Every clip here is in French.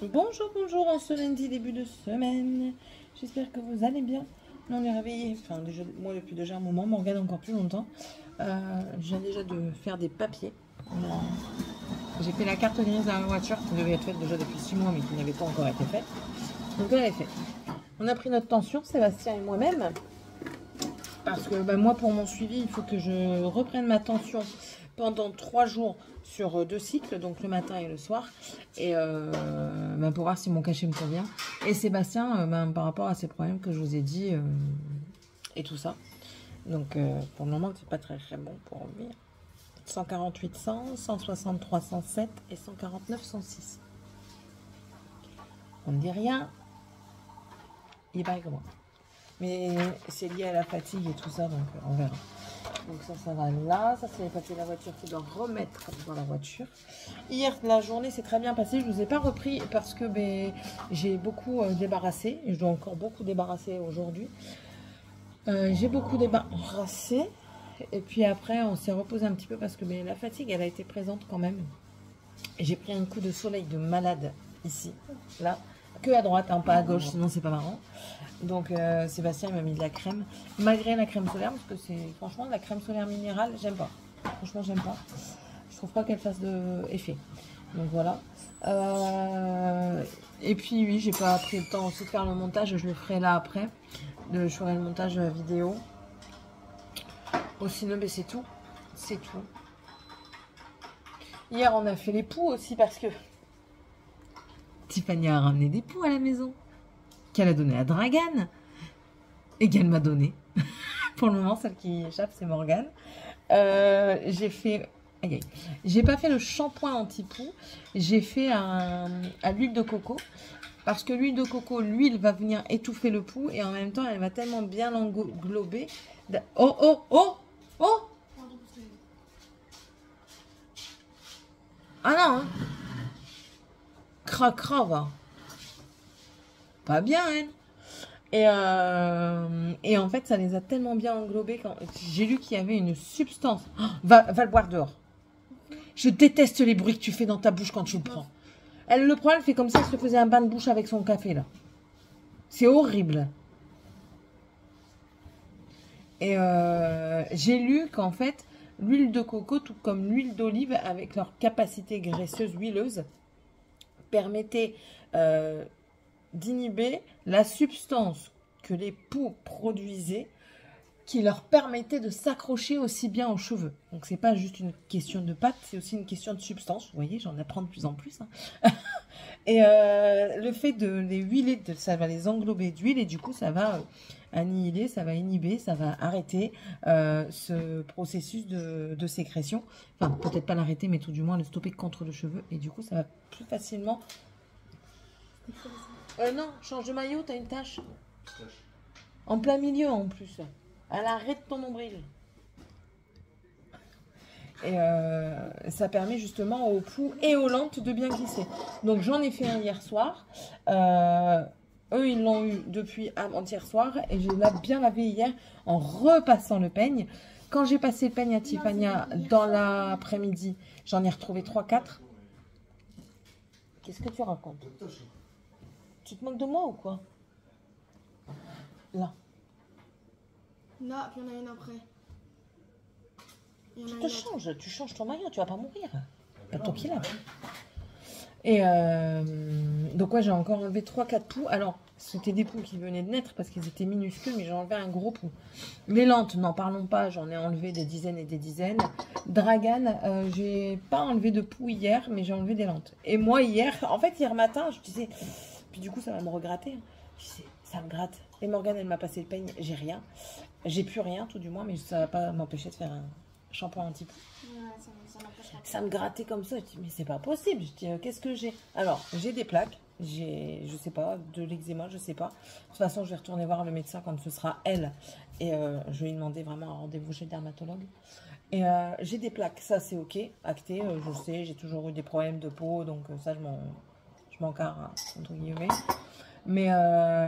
Bonjour, bonjour, en ce lundi début de semaine. J'espère que vous allez bien. Nous, on est réveillés, enfin déjà, moi depuis déjà un moment, Morgane encore plus longtemps. Je viens déjà de faire des papiers. J'ai fait la carte grise à la voiture qui devait être faite déjà depuis 6 mois mais qui n'avait pas encore été faite. Donc elle est faite. On a pris notre tension, Sébastien et moi-même. Parce que moi, pour mon suivi, il faut que je reprenne ma tension pendant 3 jours sur 2 cycles, donc le matin et le soir, et pour voir si mon cachet me convient. Et Sébastien, par rapport à ces problèmes que je vous ai dit, et tout ça. Donc pour le moment, c'est pas très très bon pour lui. 148 100, 163 107 et 149 106. On ne dit rien. Il est pareil que moi. Mais c'est lié à la fatigue et tout ça, donc on verra. Donc ça va là. Ça, c'est les papiers de la voiture qu'il doit remettre dans la voiture. Hier, la journée s'est très bien passée. Je ne vous ai pas repris parce que j'ai beaucoup débarrassé. Et je dois encore beaucoup débarrasser aujourd'hui. J'ai beaucoup débarrassé. Et puis après, on s'est reposé un petit peu parce que la fatigue, elle a été présente quand même. J'ai pris un coup de soleil de malade ici, là. Que à droite, hein, pas à gauche, sinon c'est pas marrant. Donc Sébastien il m'a mis de la crème, malgré la crème solaire, parce que c'est franchement de la crème solaire minérale, j'aime pas. Franchement j'aime pas. Je trouve pas qu'elle fasse de effet. Donc voilà. Et puis oui, j'ai pas pris le temps aussi de faire le montage, je le ferai là après. Je ferai le montage vidéo. Bon, sinon c'est tout. C'est tout. Hier on a fait les poux aussi parce que Tiffany a ramené des poux à la maison qu'elle a donné à Dragan et qu'elle m'a donné. Pour le moment, celle qui échappe, c'est Morgane. J'ai fait... Aïe, aïe. J'ai pas fait le shampoing anti-poux. J'ai fait à l'huile de coco. Parce que l'huile de coco, l'huile va venir étouffer le poux et en même temps, elle va tellement bien l'englober. Oh, oh, oh, oh! Ah non, hein. Cracra, va. Pas bien, hein. Et en fait, ça les a tellement bien englobés. J'ai lu qu'il y avait une substance. Oh, va le boire dehors. Je déteste les bruits que tu fais dans ta bouche quand tu le prends. Elle le prend, elle fait comme ça, elle se faisait un bain de bouche avec son café, là. C'est horrible. Et j'ai lu qu'en fait, l'huile de coco, tout comme l'huile d'olive, avec leur capacité graisseuse, huileuse, permettait d'inhiber la substance que les poux produisaient qui leur permettait de s'accrocher aussi bien aux cheveux. Donc c'est pas juste une question de pâte, c'est aussi une question de substance. Vous voyez, j'en apprends de plus en plus. Hein. Et le fait de les huiler, ça va les englober d'huile et du coup ça va annihiler, ça va inhiber, ça va arrêter ce processus de sécrétion. Enfin, peut-être pas l'arrêter, mais tout du moins le stopper contre le cheveu. Et du coup, ça va plus facilement... non, change de maillot, t'as une tache. En plein milieu en plus. À l'arrêt de ton nombril. Et ça permet justement aux poux et aux lentes de bien glisser. Donc j'en ai fait un hier soir. Eux, ils l'ont eu depuis avant-hier soir. Et je l'ai bien lavé hier en repassant le peigne. Quand j'ai passé le peigne à Tiffania dans l'après-midi, j'en ai retrouvé 3-4. Qu'est-ce que tu racontes? Tu te moques de moi ou quoi? Là. Là, puis il y en a une après. Tu changes ton maillot, tu vas pas mourir. Pas toi qui l'as. Et donc ouais, j'ai encore enlevé 3-4 poux. Alors, c'était des poux qui venaient de naître parce qu'ils étaient minuscules, mais j'ai enlevé un gros poux. Les lentes, n'en parlons pas, j'en ai enlevé des dizaines et des dizaines. Dragan, j'ai pas enlevé de poux hier, mais j'ai enlevé des lentes. Et moi hier, en fait hier matin, je disais, puis du coup ça va me regratter. Hein. Je disais, ça me gratte. Et Morgane, elle m'a passé le peigne, j'ai rien. J'ai plus rien tout du moins, mais ça va pas m'empêcher de faire un shampoing anti-poux. Ouais, ça me grattait comme ça. Je dis, mais c'est pas possible. Je dis, qu'est-ce que j'ai? Alors, j'ai des plaques. Je sais pas, de l'eczéma, je sais pas. De toute façon, je vais retourner voir le médecin quand ce sera elle. Et je vais lui demander vraiment un rendez-vous chez le dermatologue. Et j'ai des plaques, ça c'est ok, acté. Je sais, j'ai toujours eu des problèmes de peau. Donc ça, je m'en carre, hein, entre guillemets. Mais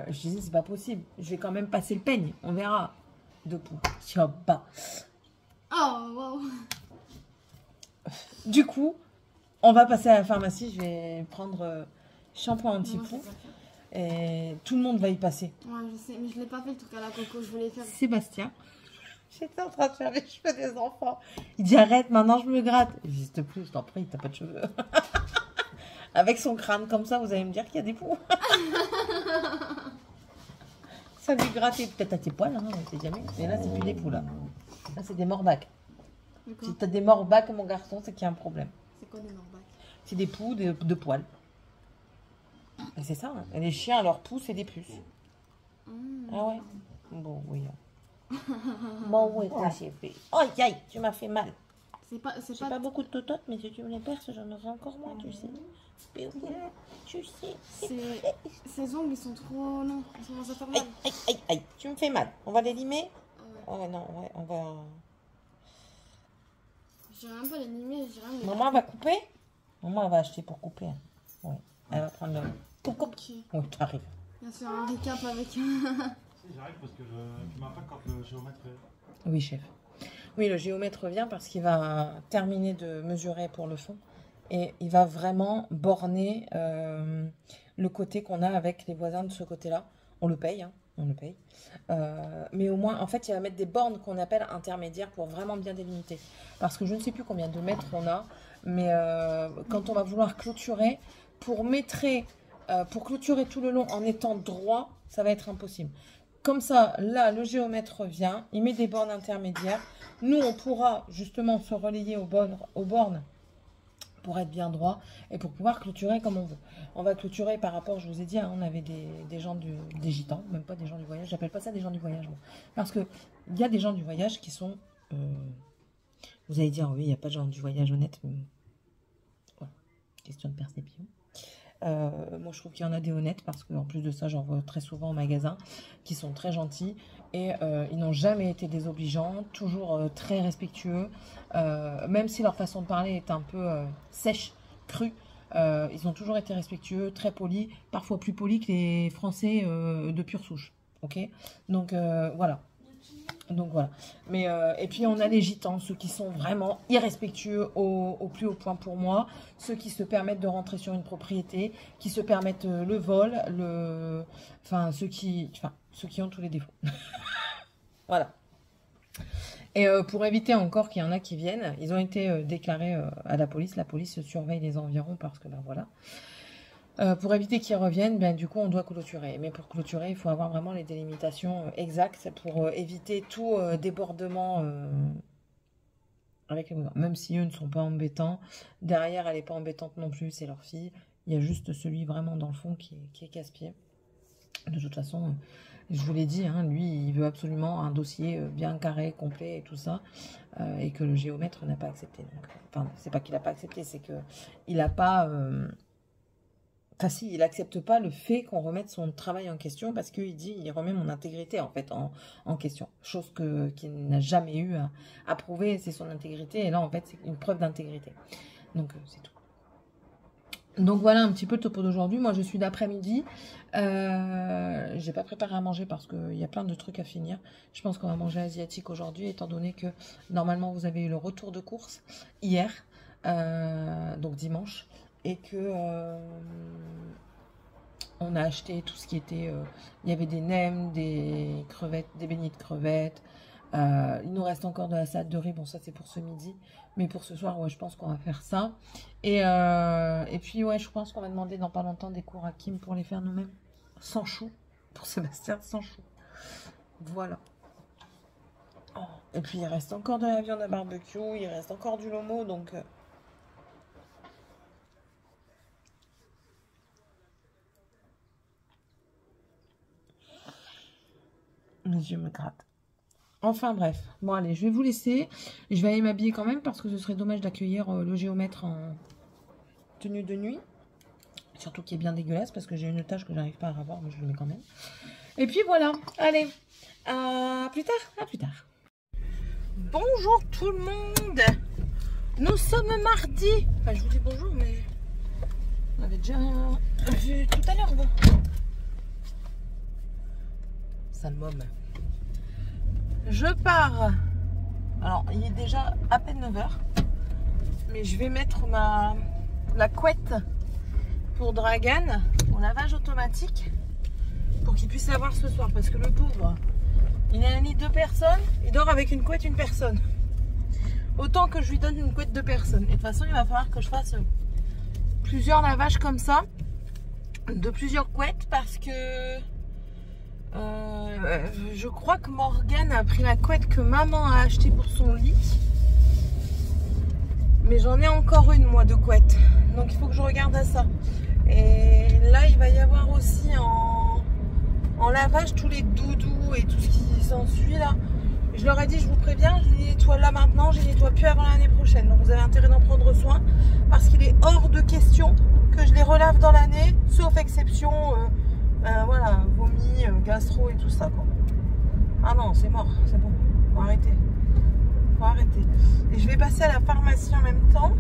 je disais, c'est pas possible. Je vais quand même passer le peigne. On verra. De poux. Tu vas pas. Oh, wow. Du coup, on va passer à la pharmacie. Je vais prendre shampoing Non, anti-poux. je l'ai pas fait. Et tout le monde va y passer. Ouais, je sais, mais je l'ai pas fait le truc à la coco, je voulais faire. Sébastien, j'étais en train de faire les cheveux des enfants. Il dit arrête, maintenant je me gratte. Je dis s'il te plaît, je t'en prie, t'as pas de cheveux. Avec son crâne comme ça, vous allez me dire qu'il y a des poux. Ça lui grattait peut-être à tes poils, hein, on sait jamais. Mais là, c'est plus des poux là. Là, c'est des morbacs. Si t'as des morbacs, mon garçon, c'est qu'il y a un problème. C'est quoi des morbacs? C'est des poux de poils. Et c'est ça. Hein. Et les chiens, leurs poux, c'est des puces. Ah ouais. Bon, oui. Bon, oui, ça c'est fait. Oh, aïe, tu m'as fait mal. C'est J'ai pas beaucoup de tototes, mais si tu me les perces, j'en aurai encore moins, tu sais. Mais oui, tu sais. Ces ongles, ils sont trop longs. Ils commencent à faire mal. Aïe, tu me fais mal. On va les limer? Ah ouais. Oh non, ouais, on va... Je dirais un peu les limer, je dirais un peu les... Maman va couper? Maman, elle va acheter pour couper. Hein. Oui, elle va prendre le... Coupe. Ok. Oui, t'arrives. Bien sûr, un recap avec... Si, j'arrive parce que tu m'as pas quand le géomètre est... Oui, chef. Oui, le géomètre revient parce qu'il va terminer de mesurer pour le fond et il va vraiment borner le côté qu'on a avec les voisins de ce côté-là. On le paye, hein, on le paye. Mais au moins, en fait, il va mettre des bornes qu'on appelle intermédiaires pour vraiment bien délimiter. Parce que je ne sais plus combien de mètres on a, mais quand on va vouloir clôturer, pour clôturer tout le long en étant droit, ça va être impossible. Comme ça, là, le géomètre revient, il met des bornes intermédiaires. Nous, on pourra justement se relayer aux bornes pour être bien droit et pour pouvoir clôturer comme on veut. On va clôturer par rapport, je vous ai dit, hein, on avait des gens des gitans, même pas des gens du voyage. J'appelle pas ça des gens du voyage, moi. Parce qu'il y a des gens du voyage qui sont... vous allez dire, oui, il n'y a pas de gens du voyage honnêtes. Mais... Voilà. Question de perception. Moi je trouve qu'il y en a des honnêtes parce qu'en plus de ça j'en vois très souvent au magasin qui sont très gentils et ils n'ont jamais été désobligeants, toujours très respectueux, même si leur façon de parler est un peu sèche, crue, ils ont toujours été respectueux, très polis, parfois plus polis que les Français de pure souche, ok, donc voilà. Donc voilà. Mais et puis on a les gitans, ceux qui sont vraiment irrespectueux au plus haut point pour moi, ceux qui se permettent de rentrer sur une propriété, qui se permettent le vol, enfin ceux qui ont tous les défauts. Voilà. Et pour éviter encore qu'il y en a qui viennent, ils ont été déclarés à la police. La police surveille les environs parce que ben voilà. Pour éviter qu'ils reviennent, ben, du coup, on doit clôturer. Mais pour clôturer, il faut avoir vraiment les délimitations exactes pour éviter tout débordement avec les voisins. Même si eux ne sont pas embêtants. Derrière, elle n'est pas embêtante non plus, c'est leur fille. Il y a juste celui vraiment dans le fond qui est casse-pied. De toute façon, je vous l'ai dit, hein, lui, il veut absolument un dossier bien carré, complet et tout ça. Et que le géomètre n'a pas accepté. Donc, enfin, c'est pas qu'il n'a pas accepté, c'est qu'il n'a pas... Enfin si, il n'accepte pas le fait qu'on remette son travail en question parce qu'il dit, il remet mon intégrité en fait en question. Chose qu'il n'a jamais eu à prouver, c'est son intégrité. Et là en fait c'est une preuve d'intégrité. Donc c'est tout. Donc voilà un petit peu le topo d'aujourd'hui. Moi je suis d'après-midi. J'ai pas préparé à manger parce qu'il y a plein de trucs à finir. Je pense qu'on va manger asiatique aujourd'hui étant donné que normalement vous avez eu le retour de course hier, donc dimanche. Et que on a acheté tout ce qui était... il y avait des nems, des crevettes, des beignets de crevettes. Il nous reste encore de la salade de riz. Bon, ça, c'est pour ce midi. Mais pour ce soir, ouais, je pense qu'on va faire ça. Et puis, ouais, je pense qu'on va demander dans pas longtemps des cours à Kim pour les faire nous-mêmes. Sans chou. Pour Sébastien, sans chou. Voilà. Oh. Et puis, il reste encore de la viande à barbecue. Il reste encore du lomo. Donc... mes yeux me grattent. Enfin bref, bon allez, je vais vous laisser. Je vais aller m'habiller quand même parce que ce serait dommage d'accueillir le géomètre en tenue de nuit. Surtout qu'il est bien dégueulasse parce que j'ai une tache que j'arrive pas à avoir, mais je le mets quand même. Et puis voilà, allez, à plus tard, à plus tard. Bonjour tout le monde. Nous sommes mardi. Enfin, je vous dis bonjour, mais on avait déjà vu tout à l'heure, bon. Ça me môme. Je pars. Alors, il est déjà à peine 9 h. Mais je vais mettre la couette pour Dragan au lavage automatique pour qu'il puisse l'avoir ce soir parce que le pauvre, il a un lit de 2 personnes, il dort avec une couette 1 personne. Autant que je lui donne une couette 2 personnes. Et de toute façon, il va falloir que je fasse plusieurs lavages comme ça, de plusieurs couettes parce que je crois que Morgane a pris la couette que maman a achetée pour son lit. Mais j'en ai encore une moi de couette. Donc il faut que je regarde à ça. Et là il va y avoir aussi en lavage tous les doudous et tout ce qui s'ensuit là. Je leur ai dit, je vous préviens, je les nettoie là maintenant, je les nettoie plus avant l'année prochaine. Donc vous avez intérêt d'en prendre soin parce qu'il est hors de question que je les relave dans l'année, sauf exception, voilà, vomi, gastro et tout ça quoi. Ah non, c'est mort, c'est bon, faut arrêter. Faut arrêter. Et je vais passer à la pharmacie en même temps.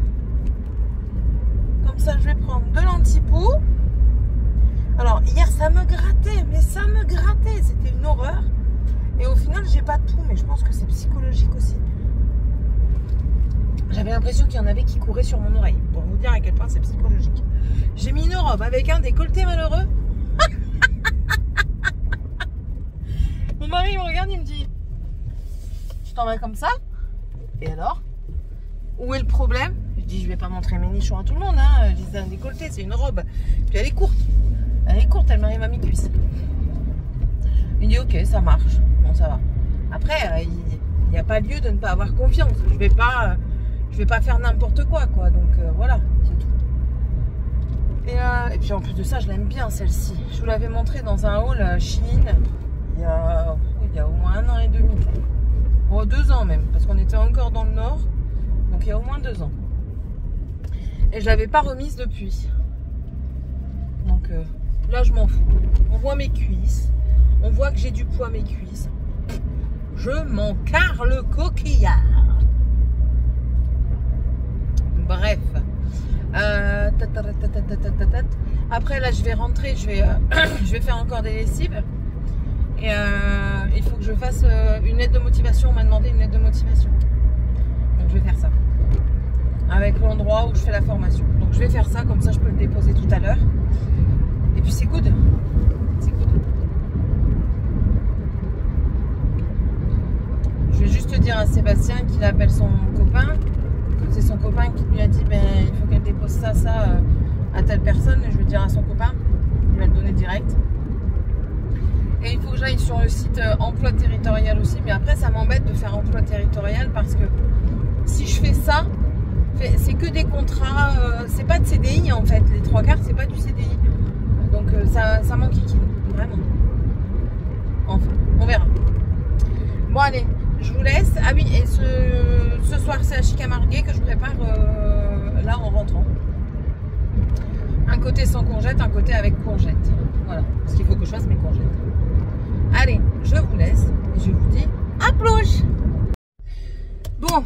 Comme ça, je vais prendre de l'antipoux. Alors, hier, ça me grattait, mais ça me grattait. C'était une horreur. Et au final, j'ai pas de pouls, mais je pense que c'est psychologique aussi. J'avais l'impression qu'il y en avait qui couraient sur mon oreille. Pour vous dire à quel point c'est psychologique. J'ai mis une robe avec un décolleté malheureux. Mon mari me regarde, il me dit, tu t'en vas comme ça? Et alors? Où est le problème? Je dis, je vais pas montrer mes nichons à tout le monde, hein. Je dis, c'est un décolleté, c'est une robe. Puis elle est courte. Elle est courte, elle m'arrive à mi-cuisse. Il dit, ok, ça marche. Bon, ça va. Après, il n'y a pas lieu de ne pas avoir confiance. Je vais pas faire n'importe quoi, quoi. Donc voilà, c'est tout. Et puis en plus de ça, je l'aime bien celle-ci. Je vous l'avais montrée dans un haul Shein il y a au moins 1 an et demi. Oh, 2 ans même, parce qu'on était encore dans le nord. Donc il y a au moins 2 ans. Et je l'avais pas remise depuis. Donc là, je m'en fous. On voit mes cuisses. On voit que j'ai du poids à mes cuisses. Je m'en carre le coquillard. Bref. Après là, je vais rentrer. Je vais faire encore des lessives. Et il faut que je fasse une lettre de motivation. On m'a demandé une lettre de motivation. Donc je vais faire ça. Avec l'endroit où je fais la formation. Donc je vais faire ça, comme ça je peux le déposer tout à l'heure. Et puis c'est good. C'est good. Je vais juste dire à Sébastien qu'il appelle son copain. C'est son copain qui lui a dit, ben il faut qu'elle dépose ça à telle personne. Et je vais dire à son copain. Il va le donner direct. Et il faut que j'aille sur le site emploi territorial aussi. Mais après, ça m'embête de faire emploi territorial parce que si je fais ça, c'est que des contrats. C'est pas de CDI en fait. Les 3/4, c'est pas du CDI. Donc ça m'enquiquine. Vraiment. Enfin, on verra. Bon, allez, je vous laisse. Ah oui, et ce soir, c'est à Chicamargué que je prépare là en rentrant. Un côté sans courgette, un côté avec courgette. Voilà. Parce qu'il faut que je fasse mes courgettes. Allez, je vous laisse et je vous dis à plus. Bon,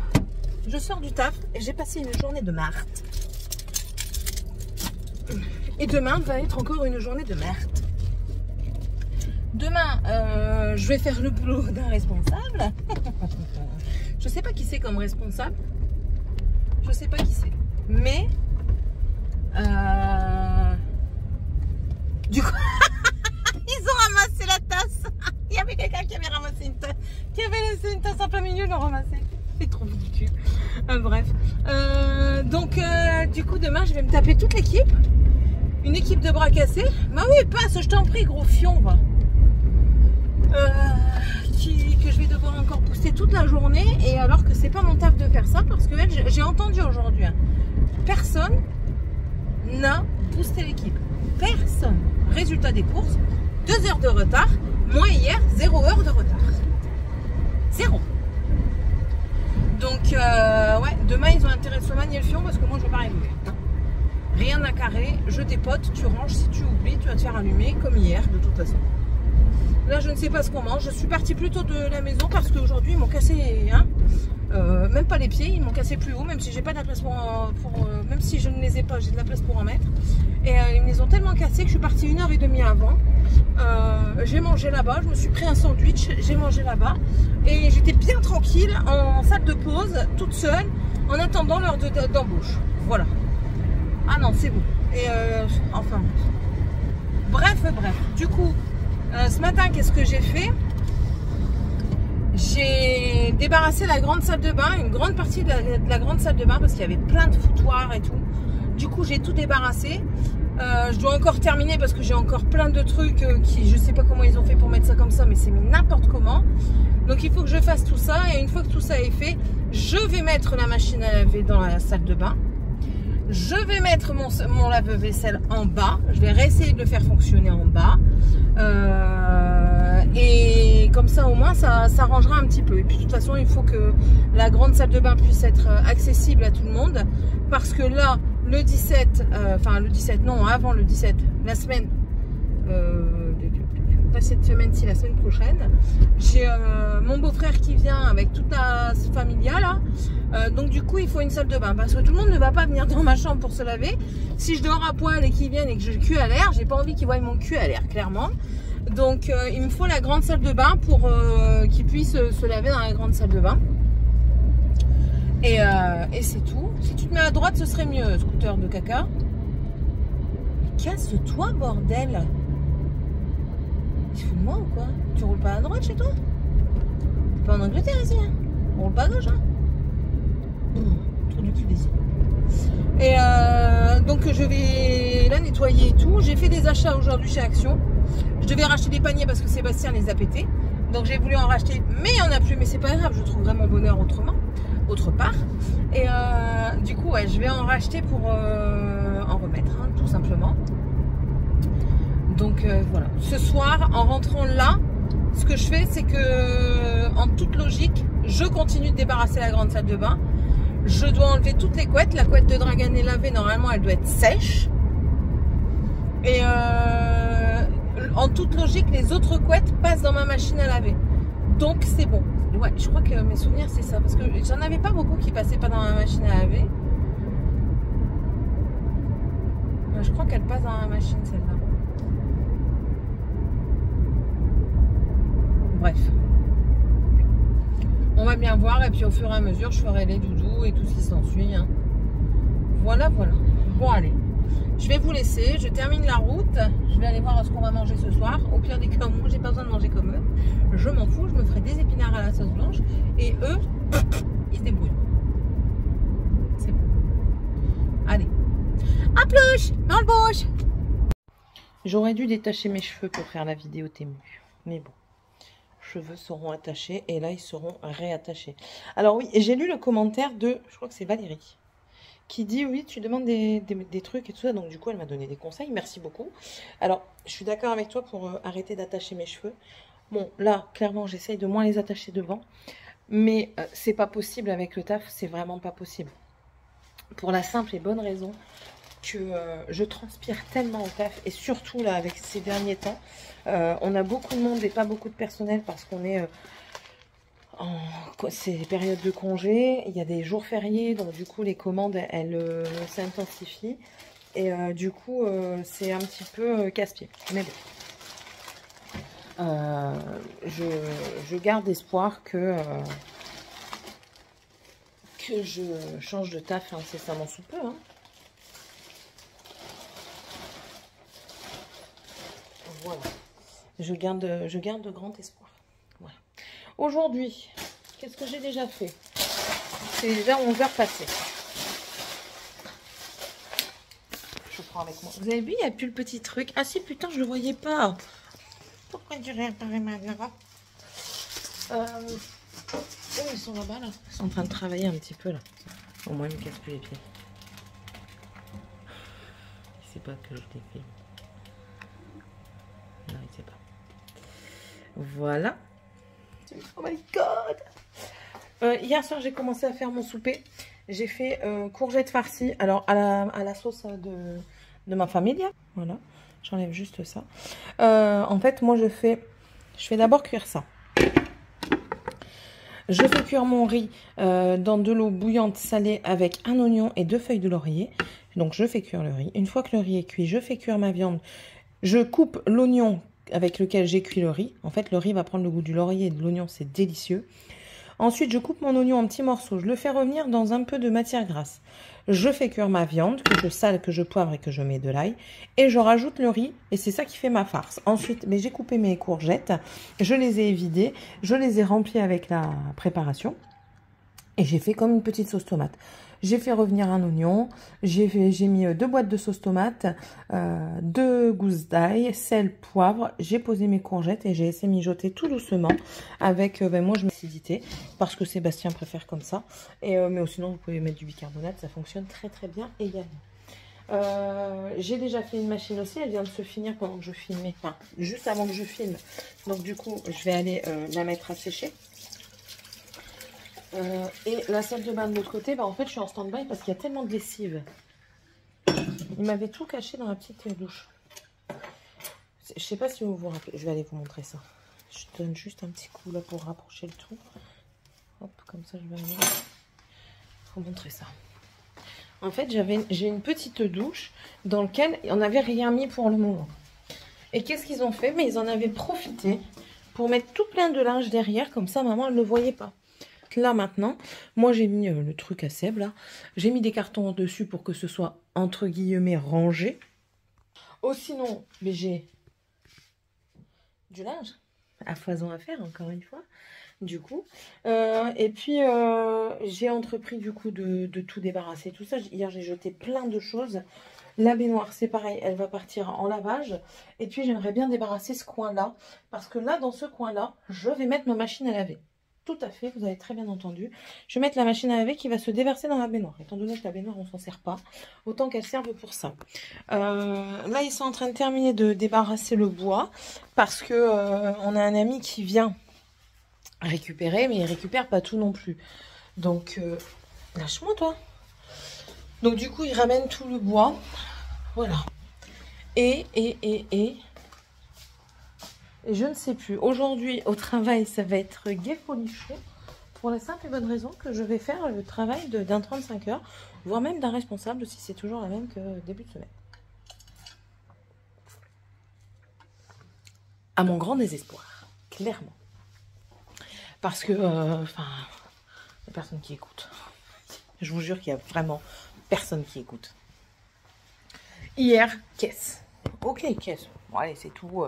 je sors du taf et j'ai passé une journée de merde. Et demain va être encore une journée de merde. Demain, je vais faire le boulot d'un responsable. Je sais pas qui c'est comme responsable. Je sais pas qui c'est. Mais du coup, ils ont ramassé la tasse. Il y avait quelqu'un qui avait ramassé une tasse, qui avait laissé une tasse en plein milieu, l'ont ramassé. C'est trop ridicule. Bref. Donc, du coup, demain, je vais me taper toute l'équipe. Une équipe de bras cassés. Bah oui, passe, je t'en prie, gros fion, va. Que je vais devoir encore booster toute la journée. Et alors que c'est pas mon taf de faire ça, parce que j'ai entendu aujourd'hui, hein, personne n'a boosté l'équipe. Personne. Résultat des courses, 2 heures de retard. Moi hier, 0 heure de retard. 0. Donc ouais, demain ils ont intérêt de se manier le fion parce que moi je vais pas arriver. Rien à carrer, je dépote, tu ranges, si tu oublies, tu vas te faire allumer comme hier de toute façon. Là je ne sais pas ce qu'on mange, je suis partie plutôt de la maison parce qu'aujourd'hui ils m'ont cassé, hein, même pas les pieds, ils m'ont cassé plus haut, même si j'ai pas de la place pour même si je ne les ai pas, j'ai de la place pour en mettre. Et ils me les ont tellement cassés que je suis partie 1h30 avant. J'ai mangé là-bas, je me suis pris un sandwich, j'ai mangé là-bas et j'étais bien tranquille en salle de pause, toute seule, en attendant l'heure d'embauche. Voilà. Ah non, c'est bon. Et enfin, bref. Du coup, ce matin, qu'est-ce que j'ai fait? J'ai débarrassé la grande salle de bain, une grande partie de la grande salle de bain, parce qu'il y avait plein de foutoirs et tout. Du coup, j'ai tout débarrassé. Je dois encore terminer parce que j'ai encore plein de trucs qui, je sais pas comment ils ont fait pour mettre ça comme ça, mais c'est n'importe comment. Donc il faut que je fasse tout ça, et une fois que tout ça est fait, je vais mettre la machine à laver dans la salle de bain. Je vais mettre mon lave-vaisselle en bas. Je vais réessayer de le faire fonctionner en bas. Et comme ça au moins ça rangera un petit peu. Et puis de toute façon il faut que la grande salle de bain puisse être accessible à tout le monde. Parce que là, le 17, avant le 17, la semaine, pas cette semaine-ci, la semaine prochaine, j'ai mon beau-frère qui vient avec toute la familia là. Donc du coup il faut une salle de bain parce que tout le monde ne va pas venir dans ma chambre pour se laver. Si je dors à poil et qu'ils viennent et que je cul à l'air, j'ai pas envie qu'ils voient mon cul à l'air, clairement. Donc il me faut la grande salle de bain pour qu'ils puissent se laver dans la grande salle de bain. Et c'est tout. Si tu te mets à droite, ce serait mieux, scooter de caca. Mais casse-toi, bordel! Tu fous de moi ou quoi? Tu roules pas à droite chez toi? T'es pas en Angleterre ici, hein? On roule pas à gauche, hein? Trop du cul des yeux. Et donc je vais la nettoyer et tout. J'ai fait des achats aujourd'hui chez Action. Je devais racheter des paniers parce que Sébastien les a pétés. Donc j'ai voulu en racheter, mais il n'y en a plus. Mais c'est pas grave, je trouverai mon bonheur autre part. Et du coup, ouais, je vais en racheter pour en remettre, hein, tout simplement. Donc voilà. Ce soir, en rentrant là, ce que je fais, c'est que, en toute logique, je continue de débarrasser la grande salle de bain. Je dois enlever toutes les couettes. La couette de Dragan est lavée, normalement, elle doit être sèche. Et en toute logique, les autres couettes passent dans ma machine à laver. Donc c'est bon. Ouais, je crois que mes souvenirs c'est ça. Parce que j'en avais pas beaucoup qui passaient pas dans ma machine à laver. Je crois qu'elle passe dans ma machine celle-là. Bref. On va bien voir. Et puis au fur et à mesure, je ferai les doudous et tout ce qui s'ensuit. Hein. Voilà. Bon allez. Je vais vous laisser, je termine la route, je vais aller voir ce qu'on va manger ce soir. Au pire des cas, moi j'ai pas besoin de manger comme eux. Je m'en fous, je me ferai des épinards à la sauce blanche. Et eux, ils se débrouillent. C'est bon. Allez. À plus dans le bush. J'aurais dû détacher mes cheveux pour faire la vidéo Temu. Mais bon. Cheveux seront attachés et là ils seront réattachés. Alors oui, j'ai lu le commentaire de, je crois que c'est Valérie, qui dit oui, tu demandes des trucs et tout ça. Donc du coup, elle m'a donné des conseils. Merci beaucoup. Alors, je suis d'accord avec toi pour arrêter d'attacher mes cheveux. Bon, là, clairement, j'essaye de moins les attacher devant. Mais c'est pas possible avec le taf. C'est vraiment pas possible. Pour la simple et bonne raison que je transpire tellement au taf. Et surtout, là, avec ces derniers temps, on a beaucoup de monde et pas beaucoup de personnel parce qu'on est... c'est les périodes de congé, il y a des jours fériés, donc du coup les commandes elles s'intensifient et du coup c'est un petit peu casse-pied. Mais bon, je garde espoir que je change de taf incessamment sous peu. Hein. Voilà, je garde de grand espoir. Voilà. Aujourd'hui, qu'est-ce que j'ai déjà fait? C'est déjà 11h passées. Je prends avec moi. Vous avez vu, il n'y a plus le petit truc. Ah si, putain, je le voyais pas. Pourquoi tu réapparais maintenant? Oh, ils sont là-bas, là. Ils sont en train de travailler un petit peu, là. Au moins, ils me cassent plus les pieds. Il sait pas que je l'ai fait. Non, il sait pas. Voilà. Oh my god! Hier soir, j'ai commencé à faire mon souper. J'ai fait courgettes farcies. Alors, à la sauce de ma famille. Voilà. J'enlève juste ça. En fait, moi, je fais d'abord cuire ça. Je fais cuire mon riz dans de l'eau bouillante salée avec un oignon et 2 feuilles de laurier. Donc, je fais cuire le riz. Une fois que le riz est cuit, je fais cuire ma viande. Je coupe l'oignon avec lequel j'ai cuit le riz. En fait, le riz va prendre le goût du laurier et de l'oignon, c'est délicieux. Ensuite, je coupe mon oignon en petits morceaux. Je le fais revenir dans un peu de matière grasse. Je fais cuire ma viande, que je sale, que je poivre et que je mets de l'ail. Et je rajoute le riz. Et c'est ça qui fait ma farce. Ensuite, j'ai coupé mes courgettes. Je les ai évidées. Je les ai remplies avec la préparation. Et j'ai fait comme une petite sauce tomate. J'ai fait revenir un oignon, j'ai mis 2 boîtes de sauce tomate, 2 gousses d'ail, sel, poivre. J'ai posé mes courgettes et j'ai laissé mijoter tout doucement avec, moi je mets l'acidité parce que Sébastien préfère comme ça. Et, mais sinon vous pouvez mettre du bicarbonate, ça fonctionne très très bien également. J'ai déjà fait une machine aussi, elle vient de se finir pendant que je filmais, enfin juste avant que je filme. Donc du coup je vais aller la mettre à sécher. Et la salle de bain de l'autre côté, en fait je suis en stand-by parce qu'il y a tellement de lessive. Il m'avait tout caché dans la petite douche. Je sais pas si vous vous rappelez, je vais aller vous montrer ça. Je donne juste un petit coup là pour rapprocher le tout. Hop, comme ça je vais aller vous montrer ça. En fait j'ai une petite douche dans laquelle on n'avait rien mis pour le moment. Et qu'est-ce qu'ils ont fait? Mais ils en avaient profité pour mettre tout plein de linge derrière, comme ça maman elle ne le voyait pas. Là maintenant, moi j'ai mis le truc à Seb là, j'ai mis des cartons dessus pour que ce soit entre guillemets rangé. Oh sinon, mais j'ai du linge à foison à faire encore une fois. Du coup, et puis j'ai entrepris du coup de tout débarrasser, tout ça. Hier j'ai jeté plein de choses. La baignoire c'est pareil, elle va partir en lavage. Et puis j'aimerais bien débarrasser ce coin là, parce que là dans ce coin là, je vais mettre ma machine à laver. Tout à fait, vous avez très bien entendu. Je vais mettre la machine à laver qui va se déverser dans la baignoire. Étant donné que la baignoire, on s'en sert pas, autant qu'elle serve pour ça. Là, ils sont en train de terminer de débarrasser le bois parce que on a un ami qui vient récupérer, mais il récupère pas tout non plus. Donc, lâche-moi toi. Donc du coup, il ramène tout le bois. Voilà. Et je ne sais plus. Aujourd'hui, au travail, ça va être gai folichon. Pour la simple et bonne raison que je vais faire le travail d'un 35 heures, voire même d'un responsable, si c'est toujours la même que début de semaine. À mon grand désespoir, clairement. Parce que, enfin, il n'y a personne qui écoute. Je vous jure qu'il n'y a vraiment personne qui écoute. Hier, caisse. Ok, caisse. Bon, allez, c'est tout.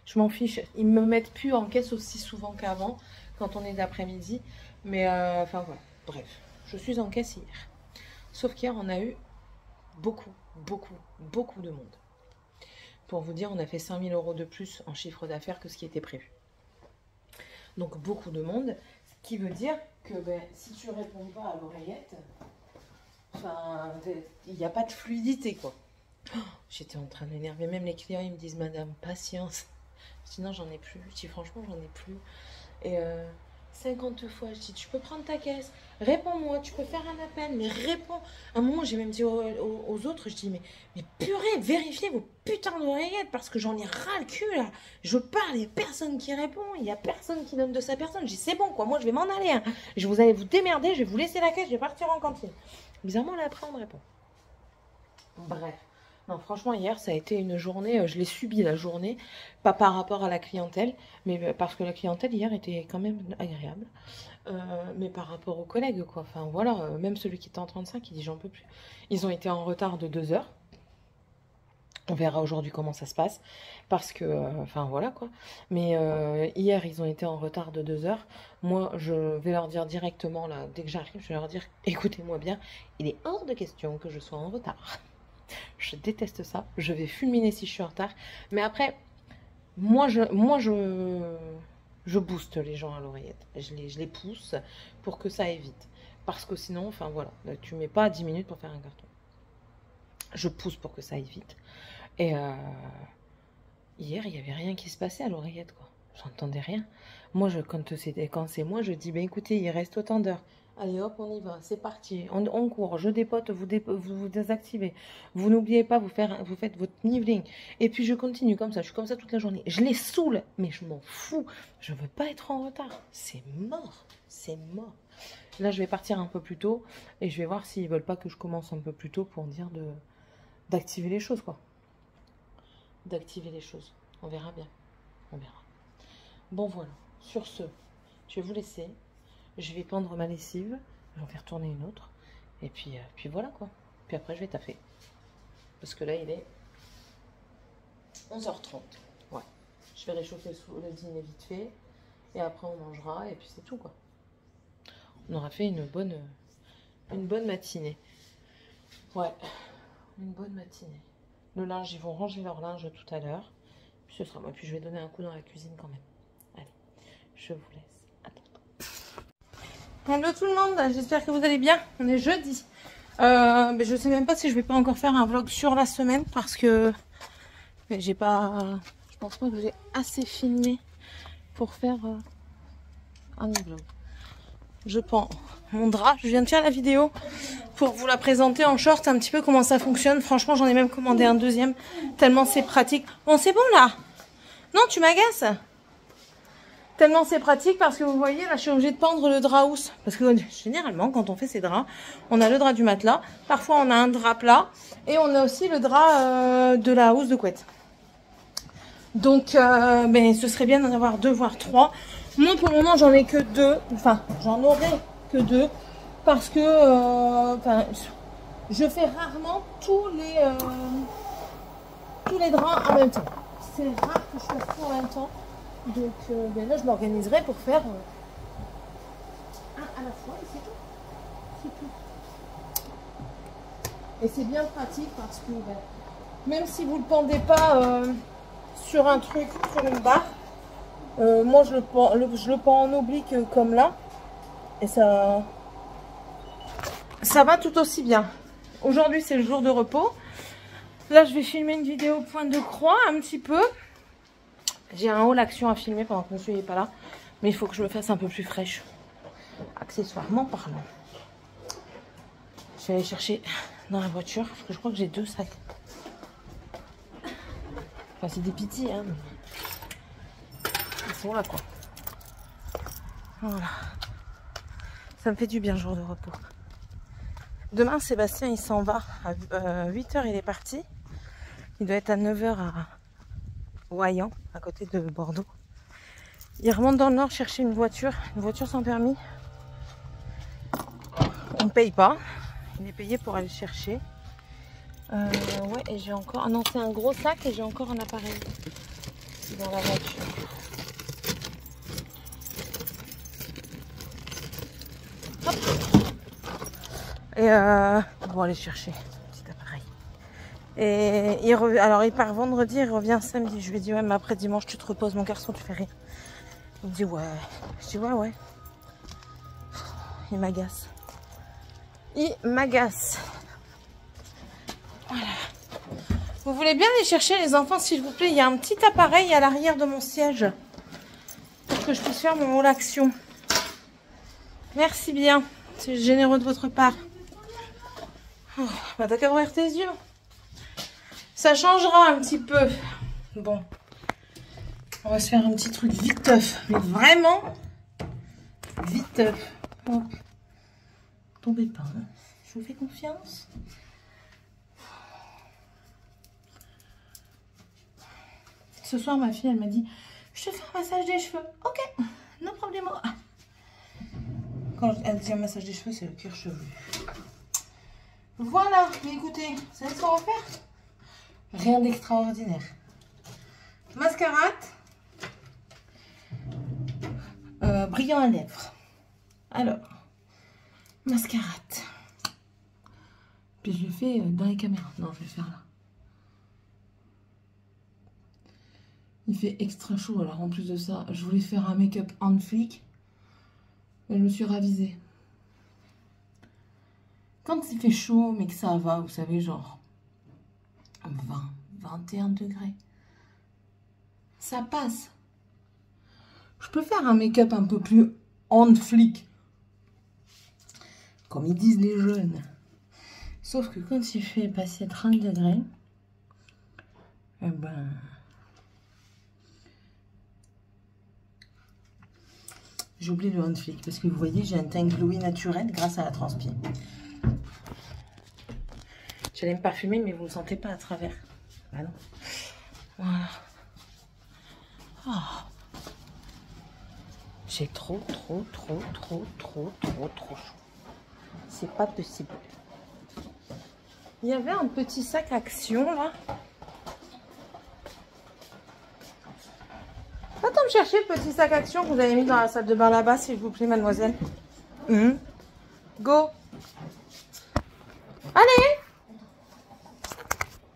Je m'en fiche. Ils me mettent plus en caisse aussi souvent qu'avant, quand on est d'après-midi. Mais, enfin, voilà. Bref, je suis en caisse hier. Sauf qu'hier, on a eu beaucoup de monde. Pour vous dire, on a fait 5 000 € de plus en chiffre d'affaires que ce qui était prévu. Donc, beaucoup de monde. Ce qui veut dire que si tu réponds pas à l'oreillette, enfin, il n'y a pas de fluidité, quoi. Oh, j'étais en train de m'énerver. Même les clients, ils me disent, madame, patience. Sinon, j'en ai plus. Je dis, franchement, j'en ai plus. Et 50 fois, je dis, tu peux prendre ta caisse, réponds-moi, tu peux faire un appel, mais réponds. À un moment, j'ai même dit aux autres, je dis, mais purée, vérifiez vos putains d'oreillettes, parce que j'en ai ras le cul, là. Je parle, il n'y a personne qui répond, il n'y a personne qui donne de sa personne. Je dis, c'est bon, quoi, moi, je vais m'en aller. Hein. Vous allez vous démerder, je vais vous laisser la caisse, je vais partir en cantine. Bizarrement, là, après, on me répond. Bref. Non, franchement, hier, ça a été une journée, je l'ai subi la journée, pas par rapport à la clientèle, mais parce que la clientèle, hier, était quand même agréable, mais par rapport aux collègues, quoi. Enfin, voilà, même celui qui était en 35, il dit, j'en peux plus. Ils ont été en retard de 2 heures. On verra aujourd'hui comment ça se passe, parce que, enfin, voilà, quoi. Mais hier, ils ont été en retard de 2 heures. Moi, je vais leur dire directement, là, dès que j'arrive, je vais leur dire, écoutez-moi bien, il est hors de question que je sois en retard. Je déteste ça. Je vais fulminer si je suis en retard. Mais après, moi je booste les gens à l'oreillette. Je les pousse pour que ça aille vite. Parce que sinon, enfin voilà, tu mets pas 10 minutes pour faire un carton. Je pousse pour que ça aille vite. Et hier, il n'y avait rien qui se passait à l'oreillette, quoi. J'entendais rien. Moi, quand c'est moi, je dis, écoutez, il reste autant d'heures. Allez hop, on y va, c'est parti, on court, je dépote, vous désactivez. Vous n'oubliez pas, vous faites votre niveling. Et puis je continue comme ça, je suis comme ça toute la journée. Je les saoule, mais je m'en fous. Je veux pas être en retard. C'est mort, c'est mort. Là, je vais partir un peu plus tôt et je vais voir s'ils veulent pas que je commence un peu plus tôt pour dire d'activer les choses, quoi. D'activer les choses. On verra bien. On verra. Bon, voilà. Sur ce, je vais vous laisser. Je vais pendre ma lessive. Je vais en faire tourner une autre. Et puis voilà quoi. Puis après je vais taffer. Parce que là il est 11h30. Ouais. Je vais réchauffer le dîner vite fait. Et après on mangera et puis c'est tout quoi. On aura fait une bonne matinée. Ouais. Une bonne matinée. Le linge, ils vont ranger leur linge tout à l'heure. Puis ce sera moi. Puis je vais donner un coup dans la cuisine quand même. Allez. Je vous laisse. À tantôt. Hello tout le monde. J'espère que vous allez bien. On est jeudi. Mais je sais même pas si je vais pas encore faire un vlog sur la semaine parce que j'ai pas. Je pense pas que j'ai assez filmé pour faire un vlog. Je prends mon drap. Je viens de faire la vidéo pour vous la présenter en short un petit peu comment ça fonctionne. Franchement, j'en ai même commandé un deuxième tellement c'est pratique. Bon, c'est bon là. Non, tu m'agaces. Tellement c'est pratique parce que vous voyez, là, je suis obligée de pendre le drap housse. Parce que généralement, quand on fait ces draps, on a le drap du matelas. Parfois, on a un drap plat. Et on a aussi le drap de la housse de couette. Donc, ben, ce serait bien d'en avoir 2 voire 3. Moi, pour le moment, j'en ai que 2. Enfin, j'en aurai que 2. Parce que je fais rarement tous les draps en même temps. C'est rare que je fasse tout en même temps. Donc ben là, je m'organiserai pour faire un à la fois et c'est tout. C'est tout. Et c'est bien pratique parce que ben, même si vous ne le pendez pas sur un truc, sur une barre, moi je le pends en oblique comme là. Et ça va tout aussi bien. Aujourd'hui, c'est le jour de repos. Là, je vais filmer une vidéo pointe de croix un petit peu. J'ai un haul action à filmer pendant que monsieur n'est pas là. Mais il faut que je me fasse un peu plus fraîche. Accessoirement parlant. Je vais aller chercher dans la voiture. Parce que je crois que j'ai 2 sacs. Enfin, c'est des petits, hein. Ils sont là, quoi. Voilà. Ça me fait du bien, jour de repos. Demain, Sébastien, il s'en va. À 8h, il est parti. Il doit être à 9h à Ouaillan, à côté de Bordeaux. Il remonte dans le nord chercher une voiture sans permis. On ne paye pas. Il est payé pour aller chercher. Ouais, et j'ai encore... Ah non, c'est un gros sac et j'ai encore un appareil dans la voiture. Hop. Et on va aller chercher un petit appareil. Et alors il part vendredi, il revient samedi. Je lui ai dit ouais, mais après dimanche tu te reposes mon garçon, tu fais rien. Il me dit ouais. Je dis ouais. Il m'agace. Voilà. Vous voulez bien aller chercher les enfants s'il vous plaît? Il y a un petit appareil à l'arrière de mon siège pour que je puisse faire mon haul action. Merci bien. C'est généreux de votre part. Oh, bah t'as qu'à ouvrir tes yeux. Ça changera un petit peu. Bon. On va se faire un petit truc viteuf. Mais vraiment viteuf. Hop. Tombez pas. Hein. Je vous fais confiance. Ce soir, ma fille, elle m'a dit « Je te fais un massage des cheveux. » Ok, no problemo. Quand elle dit un massage des cheveux, c'est le cuir chevelu. Voilà, mais écoutez, vous savez ce qu'on va faire? Rien d'extraordinaire. Mascarade. Brillant à lèvres. Alors, mascarade. Puis je le fais dans les caméras. Non, je vais le faire là. Il fait extra chaud, alors en plus de ça, je voulais faire un make-up on flic. Mais je me suis ravisée. Quand il fait chaud, mais que ça va, vous savez, genre 20, 21 degrés, ça passe. Je peux faire un make-up un peu plus on flic, comme ils disent les jeunes. Sauf que quand il fait passer 30 degrés, eh ben... J'ai oublié le on flic parce que vous voyez, j'ai un teint glowy naturel grâce à la transpi. J'allais me parfumer, mais vous ne le sentez pas à travers. Ah non. Voilà. Oh. J'ai trop chaud. C'est pas possible. Il y avait un petit sac Action là. Attends me chercher le petit sac Action que vous avez mis dans la salle de bain là-bas, s'il vous plaît, mademoiselle. Go. Allez.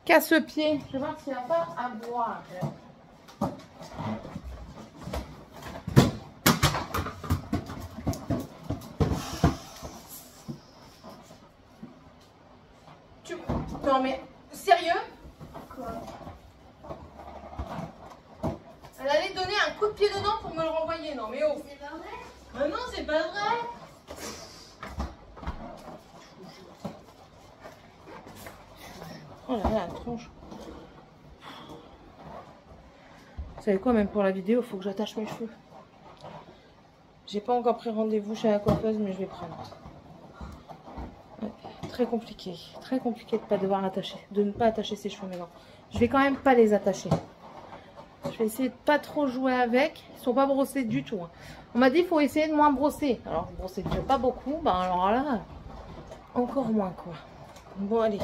Casse-pied. Je vais voir s'il n'y a pas à boire. Non mais, sérieux? Quoi? Elle allait donner un coup de pied dedans pour me le renvoyer, non mais oh! C'est pas vrai? Mais non, c'est pas vrai! Oh là là, la tronche! Vous savez quoi, même pour la vidéo, il faut que j'attache mes cheveux. J'ai pas encore pris rendez-vous chez la coiffeuse, mais je vais prendre. Très compliqué de pas devoir attacher, de ne pas attacher ses cheveux maintenant. Je vais quand même pas les attacher. Je vais essayer de pas trop jouer avec. Ils sont pas brossés du tout. On m'a dit qu'il faut essayer de moins brosser. Alors je brossais déjà pas beaucoup, ben alors là, encore moins quoi. Bon allez,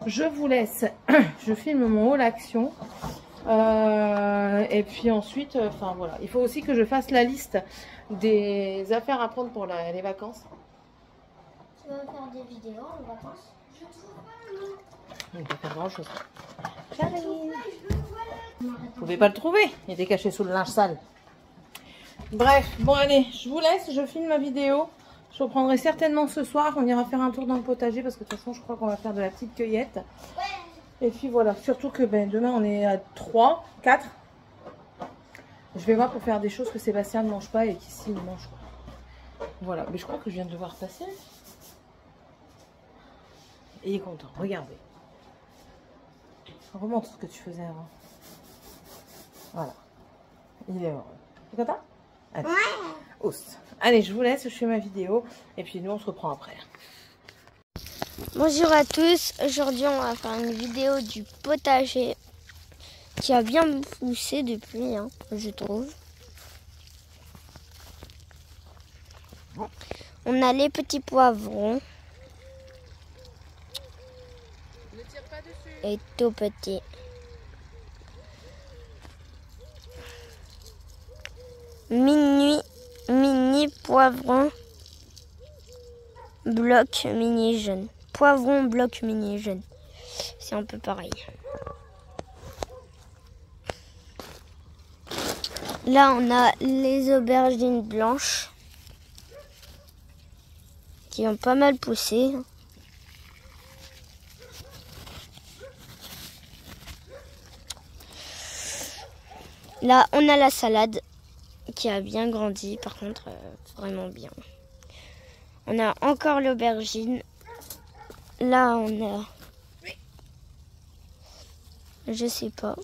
je vous laisse. Je filme mon haul action. Et puis ensuite, enfin voilà, il faut aussi que je fasse la liste des affaires à prendre pour les vacances. Tu vas faire des vidéos en vacances? Je trouve pas. On ne peut pas faire grand chose. J'arrive. Vous pouvez pas le trouver. Il était caché sous le linge sale. Bref, bon allez, je vous laisse. Je filme ma vidéo. Je reprendrai certainement ce soir. On ira faire un tour dans le potager parce que de toute façon, je crois qu'on va faire de la petite cueillette. Et puis voilà. Surtout que demain, on est à 3, 4. Je vais voir pour faire des choses que Sébastien ne mange pas et qu'ici, il mange. Voilà. Mais je crois que je viens de le voir passer. Et il est content, regardez. Remontre ce que tu faisais avant. Voilà. Il est heureux. Tu es content? Allez. Ouais. Allez, je vous laisse, je fais ma vidéo. Et puis nous, on se reprend après. Bonjour à tous. Aujourd'hui, on va faire une vidéo du potager qui a bien poussé depuis, hein, je trouve. On a les petits poivrons. Et tout petit. Mini poivron bloc mini jaune. Poivron bloc mini jaune. C'est un peu pareil. Là, on a les aubergines blanches qui ont pas mal poussé. Là, on a la salade qui a bien grandi, par contre, vraiment bien. On a encore l'aubergine. Là, on a... Je sais pas.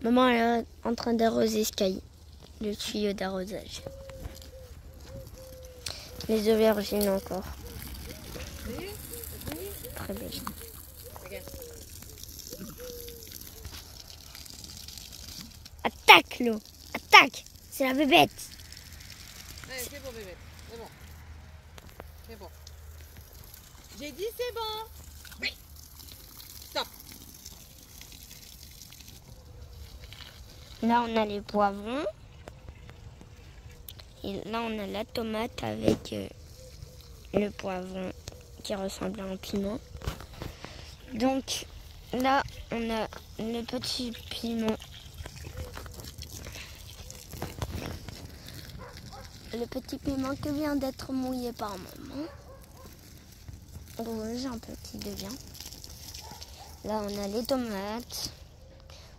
Maman est en train d'arroser Sky, le tuyau d'arrosage. Les aubergines encore. Très belle. Attaque, l'eau. Attaque. C'est la bébête. Allez, c'est bon, bébête. C'est bon. C'est bon. J'ai dit c'est bon. Oui. Stop. Là, on a les poivrons. Et là, on a la tomate avec le poivron qui ressemble à un piment. Donc, là, on a le petit piment. Le petit piment qui vient d'être mouillé par maman. Rouge, un peu qui devient. Là, on a les tomates.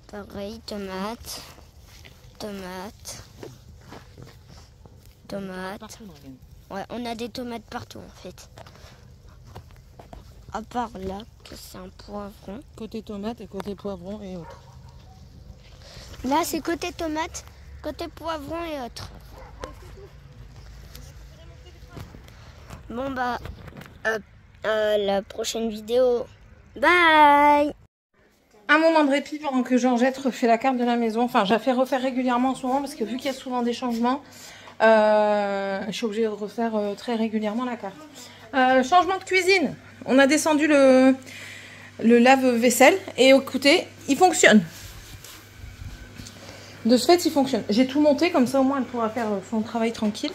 Pareil, tomate. Ouais, on a des tomates partout en fait. À part là, que c'est un poivron. Côté tomate et côté poivron et autres. Là, c'est côté tomate, côté poivron et autres. Bon bah, à la prochaine vidéo. Bye! un moment de répit pendant que Georgette refait la carte de la maison. Enfin, je la fais refaire régulièrement en ce moment parce que vu qu'il y a souvent des changements, je suis obligée de refaire très régulièrement la carte. Changement de cuisine. On a descendu le lave-vaisselle et écoutez, il fonctionne. De ce fait, il fonctionne. J'ai tout monté, comme ça au moins elle pourra faire son travail tranquille.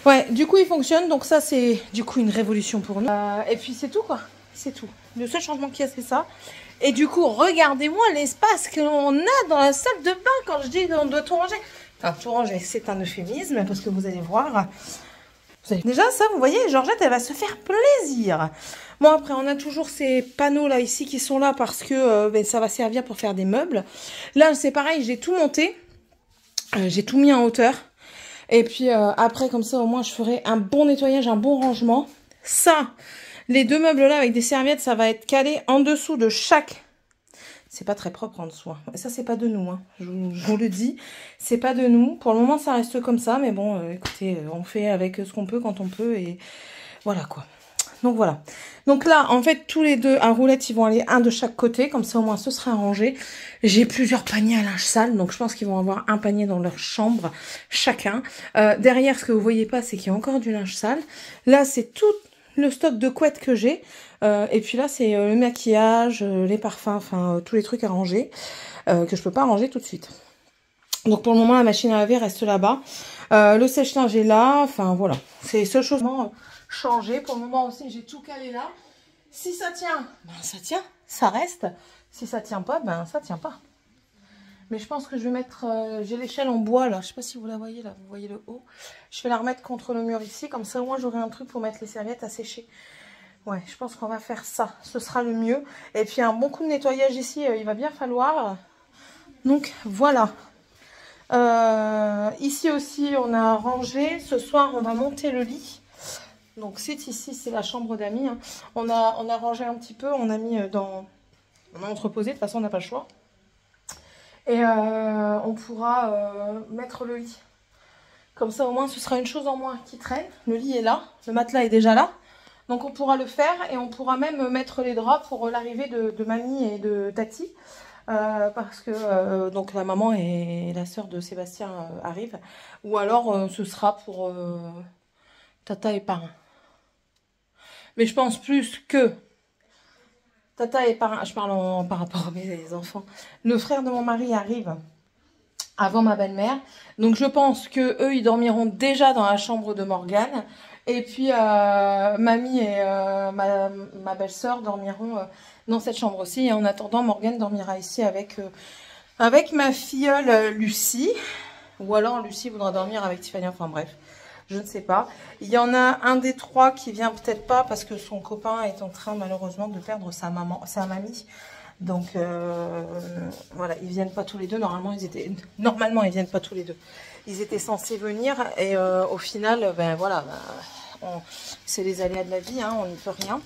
Ouais, du coup il fonctionne, donc ça c'est du coup une révolution pour nous. Et puis c'est tout quoi, c'est tout. Le seul changement qu'il y a c'est ça. Et du coup, regardez-moi l'espace que l'on a dans la salle de bain quand je dis qu'on doit tout ranger. Enfin, tout ranger, c'est un euphémisme parce que vous allez voir. Déjà ça, vous voyez, Georgette, elle va se faire plaisir. Bon, après, on a toujours ces panneaux là ici qui sont là parce que ben, ça va servir pour faire des meubles. Là, c'est pareil, j'ai tout monté. J'ai tout mis en hauteur. Et puis après, comme ça, au moins, je ferai un bon nettoyage, un bon rangement. Ça, les deux meubles là avec des serviettes, ça va être calé en dessous de chaque. C'est pas très propre en dessous. Hein. Ça, c'est pas de nous. Hein. Je vous le dis, c'est pas de nous. Pour le moment, ça reste comme ça. Mais bon, écoutez, on fait avec ce qu'on peut quand on peut. Et voilà quoi. Donc voilà. Donc là, en fait, tous les deux à roulettes, ils vont aller un de chaque côté. Comme ça, au moins, ce sera rangé. J'ai plusieurs paniers à linge sale. Donc je pense qu'ils vont avoir un panier dans leur chambre chacun. Derrière, ce que vous voyez pas, c'est qu'il y a encore du linge sale. Là, c'est tout le stock de couettes que j'ai. Et puis là, c'est le maquillage, les parfums, enfin, tous les trucs à ranger. Que je peux pas ranger tout de suite. Donc pour le moment, la machine à laver reste là-bas. Le sèche-linge est là. Enfin, voilà. C'est les seules choses changer. Pour le moment aussi, j'ai tout calé là. Si ça tient, ben ça tient, ça reste. Si ça tient pas, ben ça tient pas. Mais je pense que je vais mettre, j'ai l'échelle en bois là, je sais pas si vous la voyez là, vous voyez le haut. Je vais la remettre contre le mur ici, comme ça au moins j'aurai un truc pour mettre les serviettes à sécher. Ouais, je pense qu'on va faire ça, ce sera le mieux. Et puis un bon coup de nettoyage ici, il va bien falloir. Donc voilà. Ici aussi on a rangé, ce soir on va monter le lit. Donc c'est ici, c'est la chambre d'amis. Hein. On a rangé un petit peu, on a mis dans... On a entreposé, de toute façon on n'a pas le choix. Et on pourra mettre le lit. Comme ça au moins ce sera une chose en moins qui traîne. Le lit est là, le matelas est déjà là. Donc on pourra le faire et on pourra même mettre les draps pour l'arrivée de mamie et de tati. Parce que donc la maman et la sœur de Sébastien arrivent. Ou alors ce sera pour tata et parrain. Mais je pense plus que tata et parrain, je parle par rapport à mes enfants, le frère de mon mari arrive avant ma belle-mère. Donc je pense que eux ils dormiront déjà dans la chambre de Morgane. Et puis mamie et ma belle-sœur dormiront dans cette chambre aussi. Et en attendant, Morgane dormira ici avec ma filleule Lucie. Ou alors Lucie voudra dormir avec Tiffany, enfin bref. Je ne sais pas. Il y en a un des trois qui vient peut-être pas parce que son copain est en train malheureusement de perdre sa mamie. Donc voilà, ils viennent pas tous les deux. Normalement ils viennent pas tous les deux. Ils étaient censés venir et au final, ben voilà, c'est les aléas de la vie, hein, on n'y peut rien.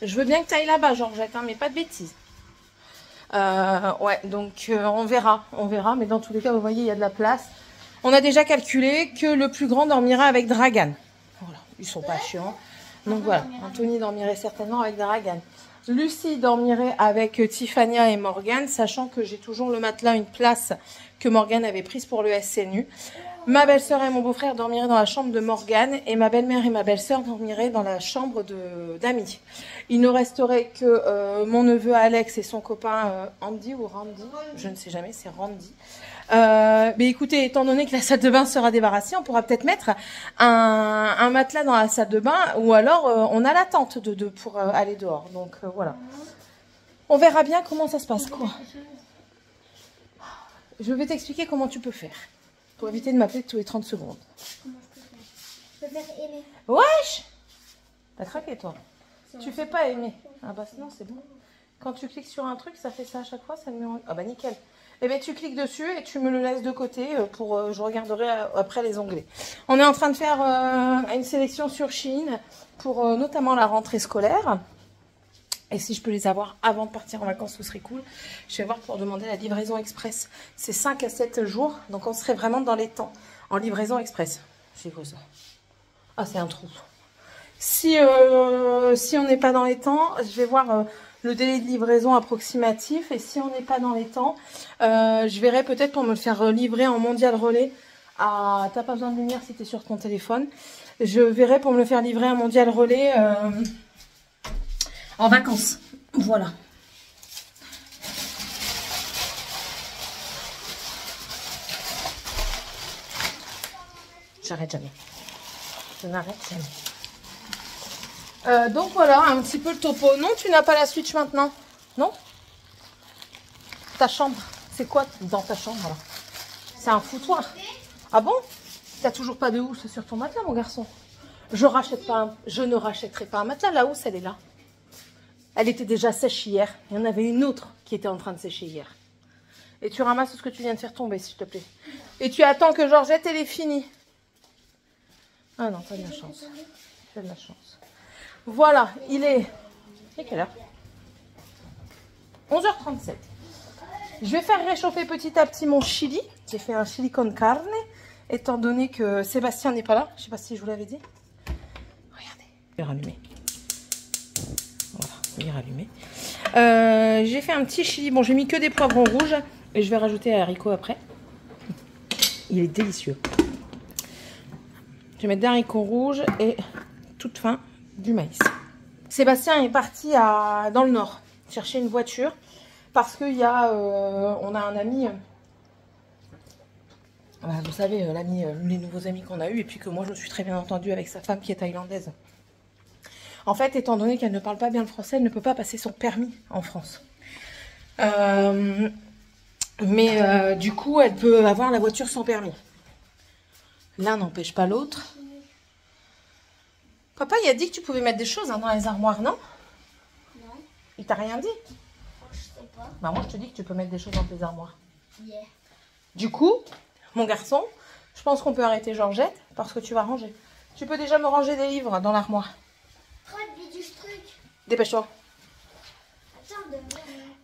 Je veux bien que tu ailles là-bas, Georgette, hein, mais pas de bêtises. Ouais, donc on verra, mais dans tous les cas, vous voyez, il y a de la place. On a déjà calculé que le plus grand dormira avec Dragan. Voilà, ils sont pas chiants. Donc voilà, Anthony dormirait certainement avec Dragan. Lucie dormirait avec Tiffania et Morgane, sachant que j'ai toujours le matelas, une place que Morgane avait prise pour le SNU. Ma belle-sœur et mon beau-frère dormiraient dans la chambre de Morgane et ma belle-mère et ma belle-sœur dormiraient dans la chambre d'Ami. Il ne resterait que mon neveu Alex et son copain Andy ou Randy, je ne sais jamais, c'est Randy. Mais écoutez, étant donné que la salle de bain sera débarrassée, on pourra peut-être mettre un matelas dans la salle de bain ou alors on a la tente pour aller dehors. Donc voilà. On verra bien comment ça se passe, quoi. Je vais t'expliquer comment tu peux faire pour éviter de m'appeler tous les 30 secondes. Comment je peux faire? Je peux faire aimer. Wesh! T'as craqué, toi? Tu fais pas aimer. Ah bah sinon, c'est bon. Quand tu cliques sur un truc, ça fait ça à chaque fois, ça me met en... Ah bah nickel. Eh bien, tu cliques dessus et tu me le laisses de côté pour... je regarderai après les onglets. On est en train de faire une sélection sur Shein pour notamment la rentrée scolaire. Et si je peux les avoir avant de partir en vacances, ce serait cool. Je vais voir pour demander la livraison express. C'est 5 à 7 jours, donc on serait vraiment dans les temps. En livraison express. C'est quoi ça? Ah, c'est un trou. Si on n'est pas dans les temps, je vais voir le délai de livraison approximatif. Et si on n'est pas dans les temps, je verrai peut-être pour me le faire livrer en mondial relais. Ah, t'as pas besoin de lumière si t'es sur ton téléphone. Je verrai pour me le faire livrer en mondial relais en vacances. Voilà. J'arrête jamais. Je n'arrête jamais. Donc voilà, un petit peu le topo. Non, tu n'as pas la Switch maintenant? Non? Ta chambre, c'est quoi dans ta chambre là? C'est un foutoir. Ah bon? T'as toujours pas de housse sur ton matelas, mon garçon? Je ne rachèterai pas un matelas. La housse, elle est là. Elle était déjà sèche hier. Il y en avait une autre qui était en train de sécher hier. Et tu ramasses ce que tu viens de faire tomber, s'il te plaît. Et tu attends que Georgette, elle ait fini. Ah non, t'as de la chance. T'as de la chance. Voilà, il est... Il est quelle heure? 11h37. Je vais faire réchauffer petit à petit mon chili. J'ai fait un chili con carne, étant donné que Sébastien n'est pas là. Je ne sais pas si je vous l'avais dit. Regardez, il est rallumé. Voilà, il est rallumé. J'ai fait un petit chili. Bon, j'ai mis que des poivrons rouges. Et je vais rajouter un haricot après. Il est délicieux. Je vais mettre des haricots rouges et toute fin du maïs. Sébastien est parti dans le nord chercher une voiture parce qu'il y a, on a un ami, vous savez, les nouveaux amis qu'on a eus et puis que moi je me suis très bien entendue avec sa femme qui est thaïlandaise. En fait, étant donné qu'elle ne parle pas bien le français, elle ne peut pas passer son permis en France. Mais du coup, elle peut avoir la voiture sans permis. L'un n'empêche pas l'autre. Papa, il a dit que tu pouvais mettre des choses dans les armoires, non? Non. Il t'a rien dit? Je sais pas. Bah moi, je te dis que tu peux mettre des choses dans tes armoires. Yeah. Du coup, mon garçon, je pense qu'on peut arrêter Georgette parce que tu vas ranger. Tu peux déjà me ranger des livres dans l'armoire. Truc. Dépêche-toi. Attends,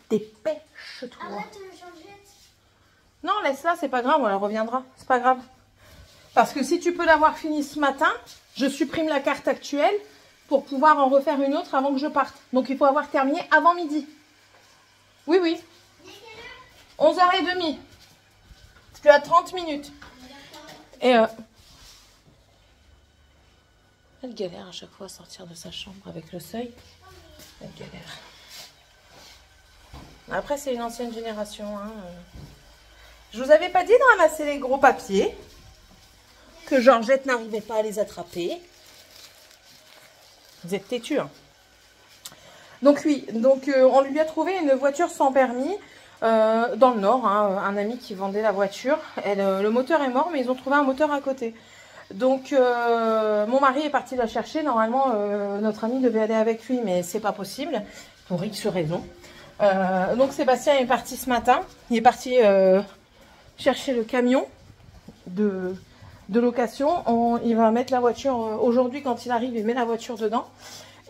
Dépêche-toi. arrête, Georgette. Non, laisse-la, c'est pas grave, elle reviendra. C'est pas grave. Parce que si tu peux l'avoir fini ce matin, je supprime la carte actuelle pour pouvoir en refaire une autre avant que je parte. Donc il faut avoir terminé avant midi. Oui, oui. 11h30. Tu as 30 minutes. Et elle galère à chaque fois à sortir de sa chambre avec le seuil. Elle galère. Après, c'est une ancienne génération. Hein. Je vous avais pas dit de ramasser les gros papiers. Que Georgette n'arrivait pas à les attraper. Vous êtes têtus, hein. Donc oui, on lui a trouvé une voiture sans permis dans le Nord. Hein, un ami qui vendait la voiture. Le moteur est mort, mais ils ont trouvé un moteur à côté. Donc mon mari est parti la chercher. Normalement, notre ami devait aller avec lui, mais c'est pas possible pour X raisons. Donc Sébastien est parti ce matin. Il est parti chercher le camion de location. Il va mettre la voiture aujourd'hui quand il arrive. Il met la voiture dedans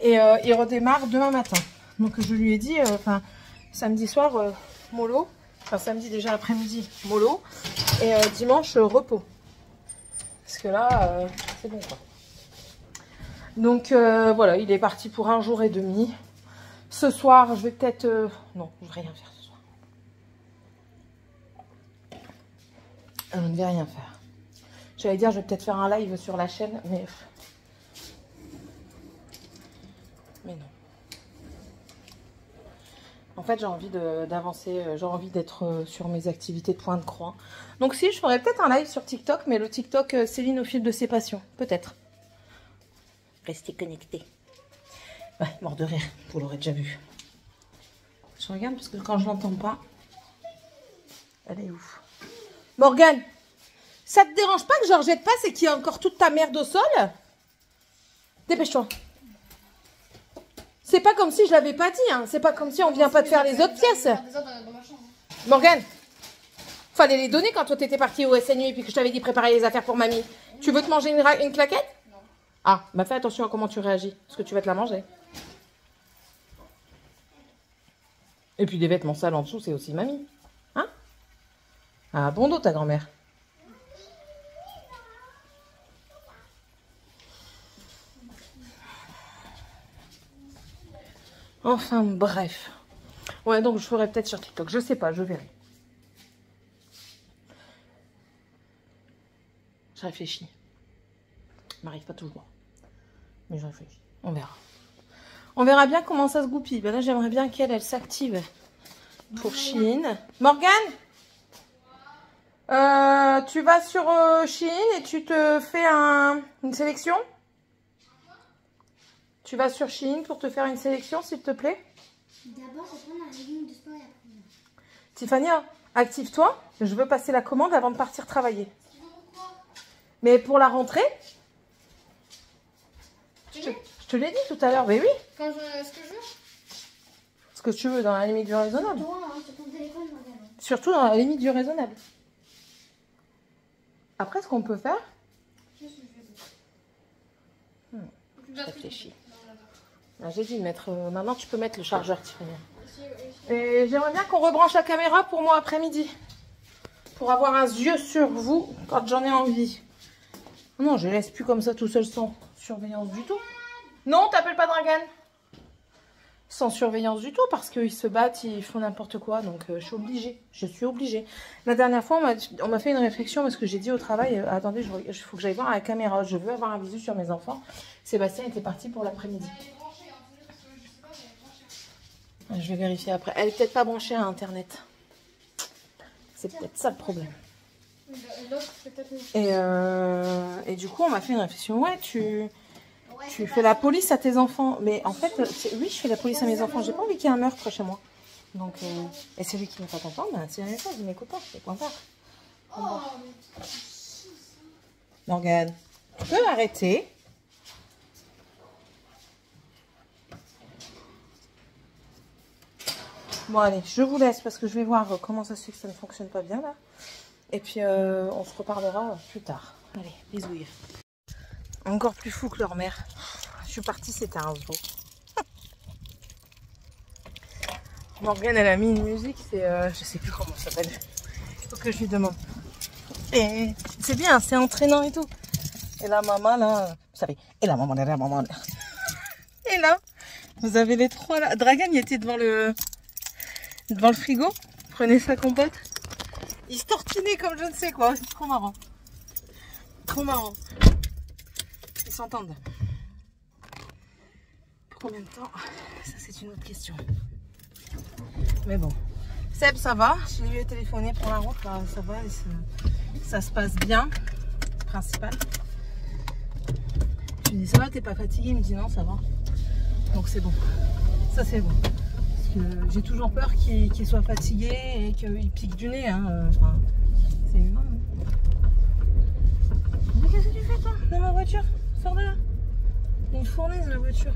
et il redémarre demain matin. Donc je lui ai dit, samedi soir mollo, enfin samedi déjà après-midi mollo et dimanche repos. Parce que là c'est bon quoi. Donc voilà, il est parti pour 1 jour et demi. Ce soir je vais peut-être non, je vais rien faire ce soir. Je ne vais rien faire. J'allais dire, je vais peut-être faire un live sur la chaîne, mais non. En fait, j'ai envie d'avancer, j'ai envie d'être sur mes activités de point de croix. Donc si, je ferais peut-être un live sur TikTok, mais le TikTok Céline au fil de ses passions, peut-être. Restez connectés. Ouais, mort de rire, vous l'aurez déjà vu. Je regarde parce que quand je l'entends pas, elle est où? Morgane, ça te dérange pas que Georgette passe et qu'il y a encore toute ta merde au sol? Dépêche-toi. C'est pas comme si je l'avais pas dit, hein. C'est pas comme si on vient pas de faire les autres pièces. Morgane, fallait les donner quand toi t'étais partie au SNU et puis que je t'avais dit préparer les affaires pour mamie. Tu veux te manger une claquette? Non. Ah, bah fais attention à comment tu réagis, parce que tu vas te la manger. Et puis des vêtements sales en dessous, c'est aussi mamie. Hein? Ah, bon dos ta grand-mère. Enfin, bref. Ouais, donc je ferai peut-être sur TikTok. Je sais pas, je verrai. Je réfléchis. Je m'arrive pas toujours. Mais je réfléchis. On verra. On verra bien comment ça se goupille. Ben là, j'aimerais bien qu'elle, elle s'active pour Shein. Morgane, tu vas sur Shein et tu te fais une sélection. Tu vas sur Shein pour te faire une sélection, s'il te plaît. D'abord, je prends un legging de sport et après. Tiffania, active-toi. Je veux passer la commande avant de partir travailler. Mais pour la rentrée, je te l'ai dit tout à l'heure. Mais oui. Quand ce que je veux. Ce que tu veux, dans la limite du raisonnable. Toi, hein, sur ton téléphone, regarde. Surtout dans la limite du raisonnable. Après, ce qu'on peut faire... Je réfléchis. Ah, j'ai dit de mettre... maintenant, tu peux mettre le chargeur, Tiffania. Et j'aimerais bien qu'on rebranche la caméra pour moi après-midi. Pour avoir un yeux sur vous quand j'en ai envie. Non, je laisse plus comme ça tout seul sans surveillance du tout. Non, t'appelles pas Dragan. Sans surveillance du tout parce qu'ils se battent, ils font n'importe quoi. Donc je suis obligée. Je suis obligée. La dernière fois, on m'a fait une réflexion parce que j'ai dit au travail, attendez, il faut que j'aille voir à la caméra. Je veux avoir un visu sur mes enfants. Sébastien était parti pour l'après-midi. Je vais vérifier après. Elle est peut-être pas branchée à Internet. C'est peut-être ça le problème. Et du coup, on m'a fait une réflexion. Ouais, tu fais la police à tes enfants. Mais en fait, oui, je fais la police à mes enfants. J'ai pas envie qu'il y ait un meurtre chez moi. Donc, et celui qui n'est pas content, ben, c'est la même chose. Il m'écoute pas. C'est point barre. Morgane, tu peux arrêter. Bon, allez, je vous laisse parce que je vais voir comment ça se fait que ça ne fonctionne pas bien là. Et puis, on se reparlera plus tard. Allez, bisouilles. Encore plus fou que leur mère. Je suis partie, c'était un zoo. Morgane, elle a mis une musique, c'est... je sais plus comment ça s'appelle. Il faut que je lui demande. Et c'est bien, c'est entraînant et tout. Et la maman, là... Vous savez, et la maman, la maman. Et là, vous avez les trois là. Dragan, il était devant le frigo. Prenez sa compote. Il se tortinait comme je ne sais quoi. C'est trop marrant. Trop marrant. Ils s'entendent. Pour combien de temps? Ça, c'est une autre question. Mais bon. Seb, ça va. Je l'ai vu téléphoner pour la route. Là, ça va. Ça se passe bien. Principal. Je lui dis, ça va, t'es pas fatigué? Il me dit, non, ça va. Donc, c'est bon. Ça, c'est bon. J'ai toujours peur qu'il soit fatigué et qu'il pique du nez. Hein. Enfin, c'est humain. Hein. Mais qu'est-ce que tu fais toi dans ma voiture? Sors de là. Il y a une fournaise la voiture.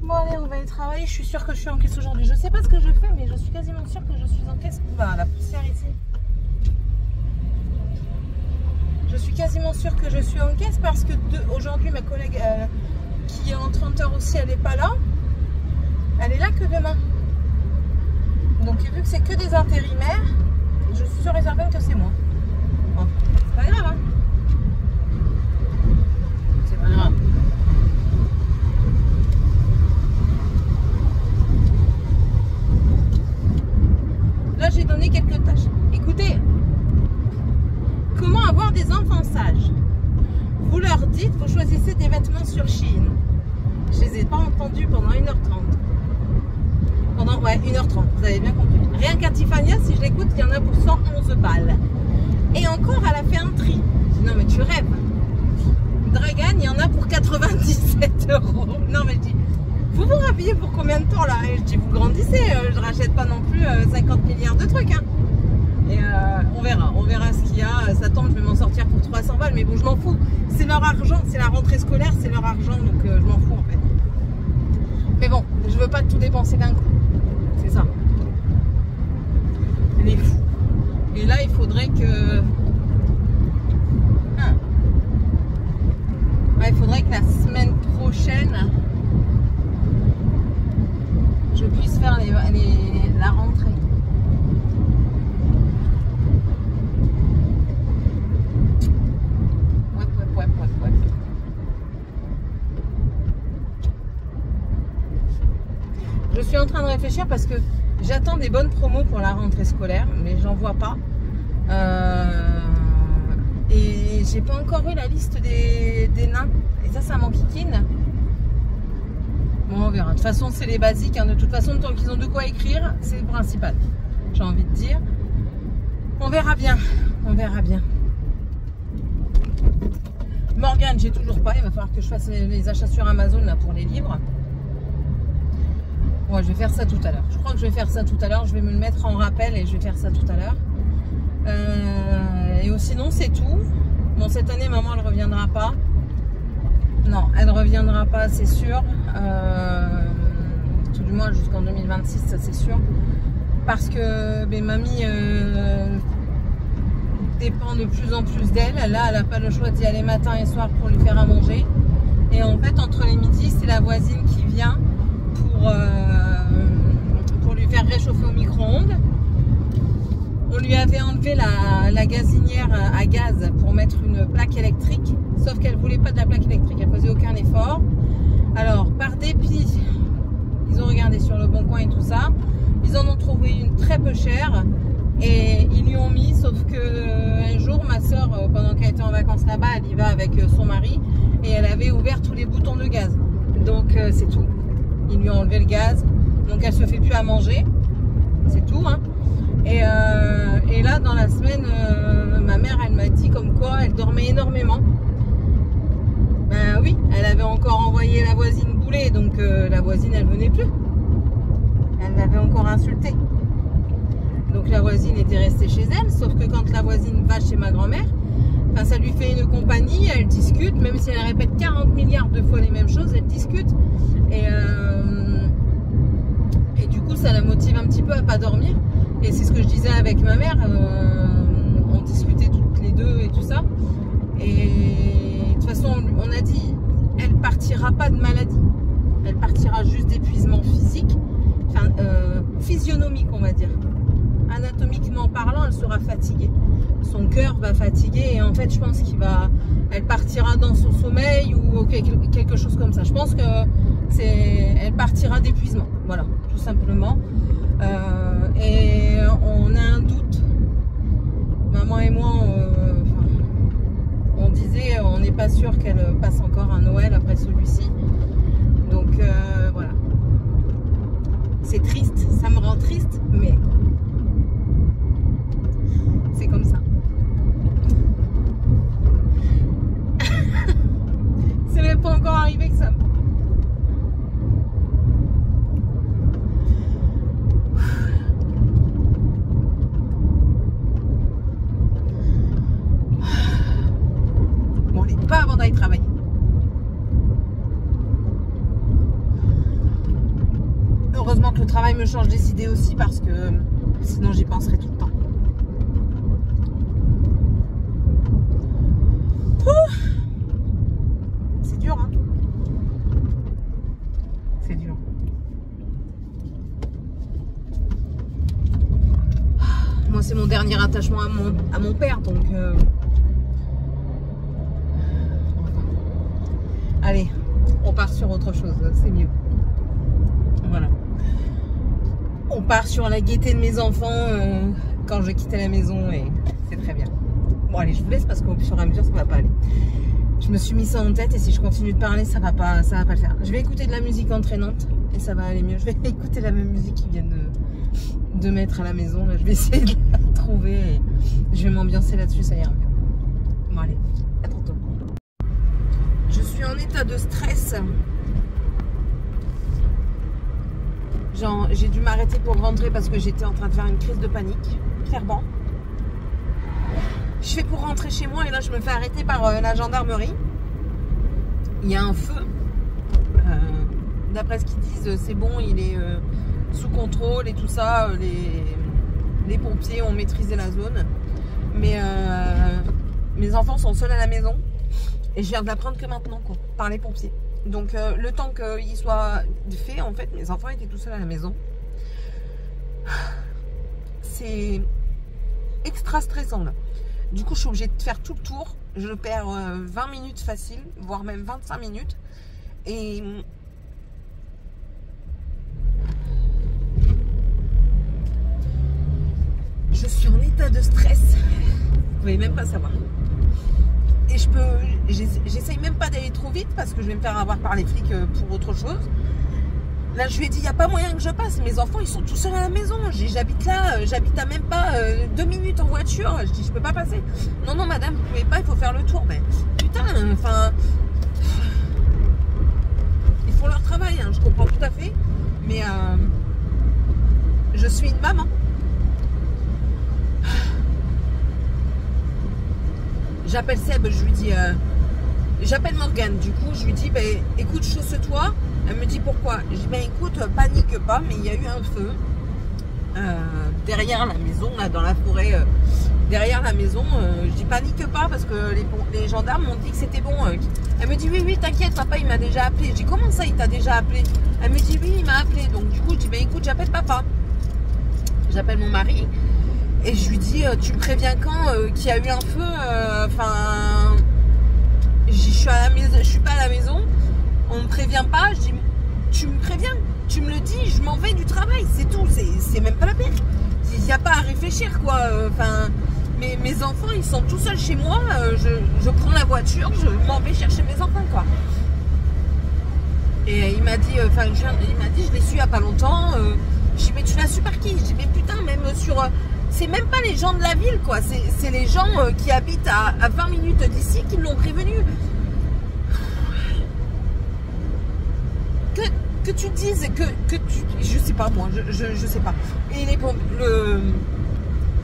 Bon allez, on va aller travailler. Je suis sûre que je suis en caisse aujourd'hui. Je sais pas ce que je fais, mais je suis quasiment sûre que je suis en caisse. Bah, la poussière ici. Je suis quasiment sûre que je suis en caisse parce que aujourd'hui ma collègue qui est en 30 heures aussi, elle n'est pas là. Elle est là que demain. Donc vu que c'est que des intérimaires, je suis sûre et certaine que c'est moi. Bon, c'est pas grave, hein. C'est pas grave. Là, j'ai donné quelques tâches. Écoutez, comment avoir des enfants sages? Vous leur dites, vous choisissez des vêtements sur Shein. Je les ai pas entendus pendant 1h30. Pendant, ouais, 1h30, vous avez bien compris. Rien qu'à Tiffania, si je l'écoute, il y en a pour 111 balles. Et encore, elle a fait un tri. Non, mais tu rêves. Dragan, il y en a pour 97 €. Non, mais je dis, vous vous rhabillez pour combien de temps là? Et je dis, vous grandissez, je rachète pas non plus 50 milliards de trucs. Hein. Et on verra ce qu'il y a. Ça tombe, je vais m'en sortir pour 300 balles, mais bon, je m'en fous. C'est leur argent, c'est la rentrée scolaire, c'est leur argent, donc je m'en fous en fait. Mais bon, je veux pas tout dépenser d'un coup. C'est ça. Elle est fou. Et là, il faudrait que... Ouais, il faudrait que la semaine prochaine, je puisse faire la rentrée. Ouais. Je suis en train de réfléchir parce que j'attends des bonnes promos pour la rentrée scolaire, mais j'en vois pas. Et j'ai pas encore eu la liste des nains. Et ça m'enquiquine. Bon, on verra. De toute façon, c'est les basiques. Hein. De toute façon, tant qu'ils ont de quoi écrire, c'est le principal. J'ai envie de dire. On verra bien. On verra bien. Morgane, j'ai toujours pas. Il va falloir que je fasse les achats sur Amazon là, pour les livres. Ouais, je vais faire ça tout à l'heure. Je crois que je vais faire ça tout à l'heure. Je vais me le mettre en rappel et je vais faire ça tout à l'heure. Et sinon, c'est tout. Bon, cette année, maman, elle reviendra pas. Non, elle reviendra pas, c'est sûr. Tout du moins jusqu'en 2026, ça c'est sûr. Parce que mamie dépend de plus en plus d'elle. Là, elle n'a pas le choix d'y aller matin et soir pour lui faire à manger. Et en fait, entre les midis, c'est la voisine qui vient pour lui faire réchauffer au micro-ondes. On lui avait enlevé la gazinière à gaz pour mettre une plaque électrique. Sauf qu'elle voulait pas de la plaque électrique. Elle faisait aucun effort. Alors, par dépit, ils ont regardé sur le bon coin et tout ça. Ils en ont trouvé une très peu chère. Et ils lui ont mis, sauf que un jour, ma soeur, pendant qu'elle était en vacances là-bas, elle y va avec son mari. Et elle avait ouvert tous les boutons de gaz. Donc, c'est tout. Ils lui ont enlevé le gaz. Donc, elle se fait plus à manger. C'est tout, hein. Et là, dans la semaine, ma mère, elle m'a dit comme quoi elle dormait énormément. Ben oui, elle avait encore envoyé la voisine bouler, donc la voisine, elle venait plus. Elle l'avait encore insultée. Donc la voisine était restée chez elle, sauf que quand la voisine va chez ma grand-mère, ben, ça lui fait une compagnie, elle discute, même si elle répète 40 milliards de fois les mêmes choses, elle discute. Et du coup, ça la motive un petit peu à pas dormir. Et c'est ce que je disais avec ma mère, on discutait toutes les deux et tout ça. Et de toute façon, on a dit, elle partira pas de maladie. Elle partira juste d'épuisement physique, enfin physionomique on va dire. Anatomiquement parlant, elle sera fatiguée. Son cœur va fatiguer et en fait, je pense elle partira dans son sommeil ou quelque chose comme ça. Je pense que elle partira d'épuisement. Voilà, tout simplement. Et on a un doute. Maman et moi, on disait, on n'est pas sûr qu'elle passe encore un Noël après celui-ci. Donc voilà. C'est triste, ça me rend triste, mais c'est comme ça. C'est même pas encore arrivé que ça. Bon, allez, pas avant d'aller travailler. Heureusement que le travail me change des idées aussi parce que sinon j'y penserai tout le temps. C'est dur, hein? C'est dur. Moi, c'est mon dernier attachement à mon père, donc... Allez, on part sur autre chose, c'est mieux. Voilà. On part sur la gaieté de mes enfants quand je quittais la maison et c'est très bien. Bon allez, je vous laisse parce qu'au fur et à mesure ça va pas aller. Je me suis mis ça en tête et si je continue de parler ça va pas le faire. Je vais écouter de la musique entraînante et ça va aller mieux. Je vais écouter la même musique qu'ils viennent de mettre à la maison. Là, je vais essayer de la trouver et je vais m'ambiancer là-dessus, ça ira mieux. Bon allez, à tantôt. Je suis en état de stress. J'ai dû m'arrêter pour rentrer parce que j'étais en train de faire une crise de panique, clairement. Je fais pour rentrer chez moi et là je me fais arrêter par la gendarmerie. Il y a un feu. D'après ce qu'ils disent, c'est bon, il est sous contrôle et tout ça. Les pompiers ont maîtrisé la zone. Mais mes enfants sont seuls à la maison. Et je viens de l'apprendre que maintenant, quoi, par les pompiers. Donc le temps qu'il soit fait, en fait, mes enfants étaient tout seuls à la maison. C'est extra stressant là. Du coup, je suis obligée de faire tout le tour. Je perds 20 minutes facile, voire même 25 minutes. Et état de stress, vous pouvez même pas savoir. Et j'essaye même pas d'aller trop vite parce que je vais me faire avoir par les flics pour autre chose. Là, je lui ai dit, il n'y a pas moyen que je passe. Mes enfants, ils sont tout seuls à la maison. J'habite là, j'habite à même pas 2 minutes en voiture. Je dis, je peux pas passer. Non, non, madame, vous pouvez pas, il faut faire le tour. Mais putain, enfin... ils font leur travail, hein, je comprends tout à fait. Mais je suis une maman. J'appelle Seb, je lui dis... j'appelle Morgane, du coup, je lui dis, ben, écoute, chausse-toi. Elle me dit pourquoi. Je dis, ben écoute, panique pas, mais il y a eu un feu derrière la maison, là, dans la forêt, derrière la maison. Je dis, panique pas, parce que les gendarmes m'ont dit que c'était bon. Elle me dit, oui, oui, t'inquiète, papa, il m'a déjà appelé. Je dis, comment ça, il t'a déjà appelé? Elle me dit, oui, il m'a appelé. Donc, du coup, je dis, ben écoute, j'appelle papa. J'appelle mon mari. Et je lui dis, tu me préviens quand qu'il y a eu un feu? Enfin, je suis à la maison, je suis pas à la maison. On me prévient pas. Je dis, tu me préviens, tu me le dis, je m'en vais du travail, c'est tout. C'est même pas la peine. Il n'y a pas à réfléchir, quoi. Enfin, mes enfants, ils sont tout seuls chez moi. Je prends la voiture, je m'en vais chercher mes enfants, quoi. Et il m'a dit, enfin, il m'a dit, je l'ai su il y a pas longtemps. Je dis, mais tu l'as su par qui? Je dis, mais putain, même sur... c'est même pas les gens de la ville, quoi. C'est les gens qui habitent à 20 minutes d'ici qui l'ont prévenu. Que tu dises, que tu... Je sais pas, moi, je sais pas. Et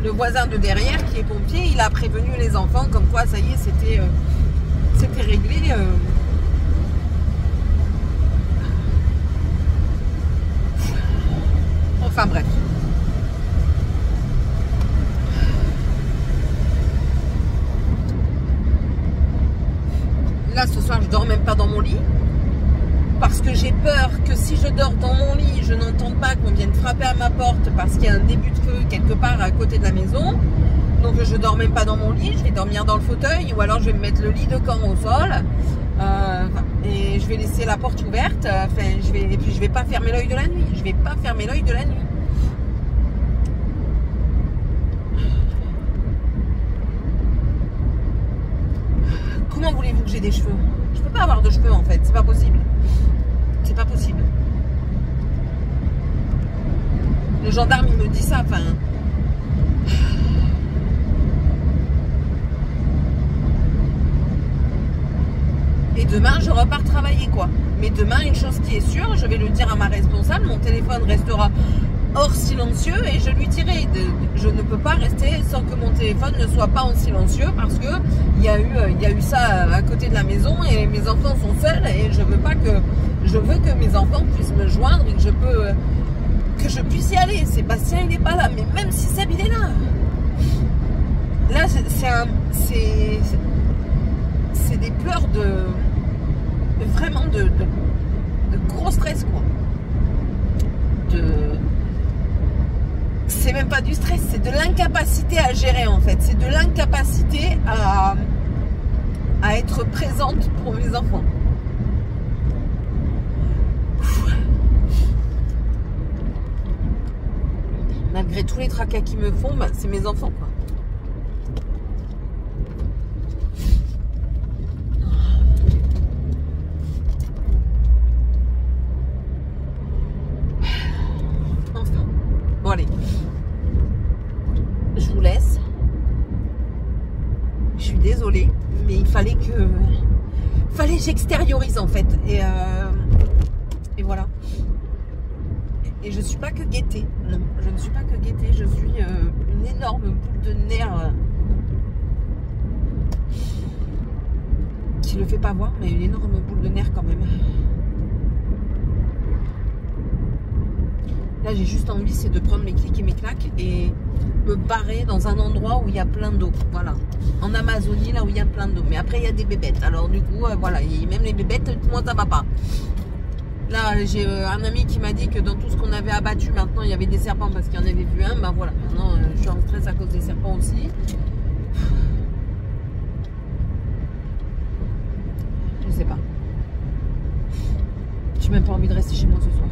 le voisin de derrière, qui est pompier, il a prévenu les enfants, comme quoi, ça y est, c'était réglé. Enfin, bref. Là, ce soir, je dors même pas dans mon lit. Parce que j'ai peur que si je dors dans mon lit, je n'entende pas qu'on vienne frapper à ma porte parce qu'il y a un début de feu quelque part à côté de la maison. Donc je dors même pas dans mon lit, je vais dormir dans le fauteuil ou alors je vais me mettre le lit de camp au sol et je vais laisser la porte ouverte. Et puis je vais pas fermer l'œil de la nuit. Je vais pas fermer l'œil de la nuit. Comment voulez-vous que j'ai des cheveux? Je peux pas avoir de cheveux en fait, c'est pas possible. C'est pas possible. Le gendarme il me dit ça, enfin. Et demain je repars travailler, quoi. Mais demain, une chose qui est sûre, je vais le dire à ma responsable, mon téléphone restera hors silencieux et je lui dirai, je ne peux pas rester sans que mon téléphone ne soit pas en silencieux parce que il y a eu ça à côté de la maison et mes enfants sont seuls et je veux que mes enfants puissent me joindre et que je puisse y aller. Sébastien il n'est pas là, mais même si Seb il est là, c'est des pleurs vraiment de gros stress, quoi. C'est même pas du stress, c'est de l'incapacité à gérer en fait. C'est de l'incapacité à être présente pour mes enfants. Malgré tous les tracas qu'ils me font, bah, c'est mes enfants, quoi. Enfin, bon allez. Je vous laisse. Je suis désolée, mais il fallait que j'extériorise en fait. Et voilà. Et je suis pas que gaieté. Non, je ne suis pas que gaieté. Je suis une énorme boule de nerfs qui le fait pas voir, mais une énorme boule de nerfs quand même. Là, j'ai juste envie, c'est de prendre mes clics et mes claques et me barrer dans un endroit où il y a plein d'eau. Voilà. En Amazonie, là où il y a plein d'eau. Mais après, il y a des bébêtes. Alors, du coup, voilà. Et même les bébêtes, moi, ça va pas. Là, j'ai un ami qui m'a dit que dans tout ce qu'on avait abattu, maintenant, il y avait des serpents parce qu'il y en avait vu un. Ben voilà. Maintenant, je suis en stress à cause des serpents aussi. Je sais pas. J'ai même pas envie de rester chez moi ce soir.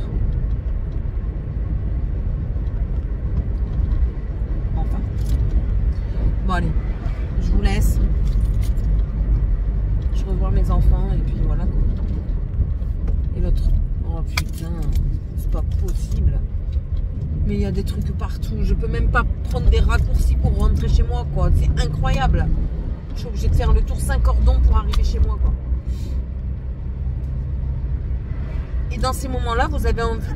allez, je vous laisse. Je revois mes enfants et puis voilà quoi. Et l'autre, oh putain, c'est pas possible. Mais il y a des trucs partout. Je peux même pas prendre des raccourcis pour rentrer chez moi quoi. C'est incroyable. Je suis obligée de faire le tour 5 cordons pour arriver chez moi quoi. Et dans ces moments-là, vous avez envie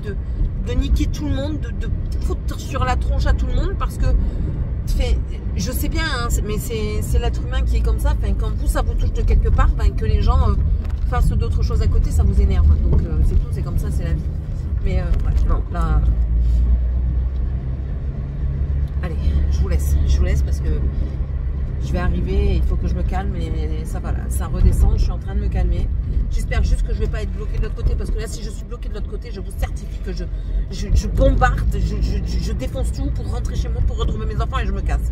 de niquer tout le monde, de foutre sur la tronche à tout le monde parce que je sais bien, hein, mais c'est l'être humain qui est comme ça. Enfin, quand vous, ça vous touche de quelque part, que les gens fassent d'autres choses à côté, ça vous énerve. Donc c'est tout, c'est comme ça, c'est la vie. Mais ouais, non, là... Allez, je vous laisse parce que je vais arriver, il faut que je me calme et ça va là, ça redescend, je suis en train de me calmer. J'espère juste que je ne vais pas être bloquée de l'autre côté parce que là, si je suis bloquée de l'autre côté, je vous certifie que je bombarde, je défonce tout pour rentrer chez moi, pour retrouver mes enfants et je me casse.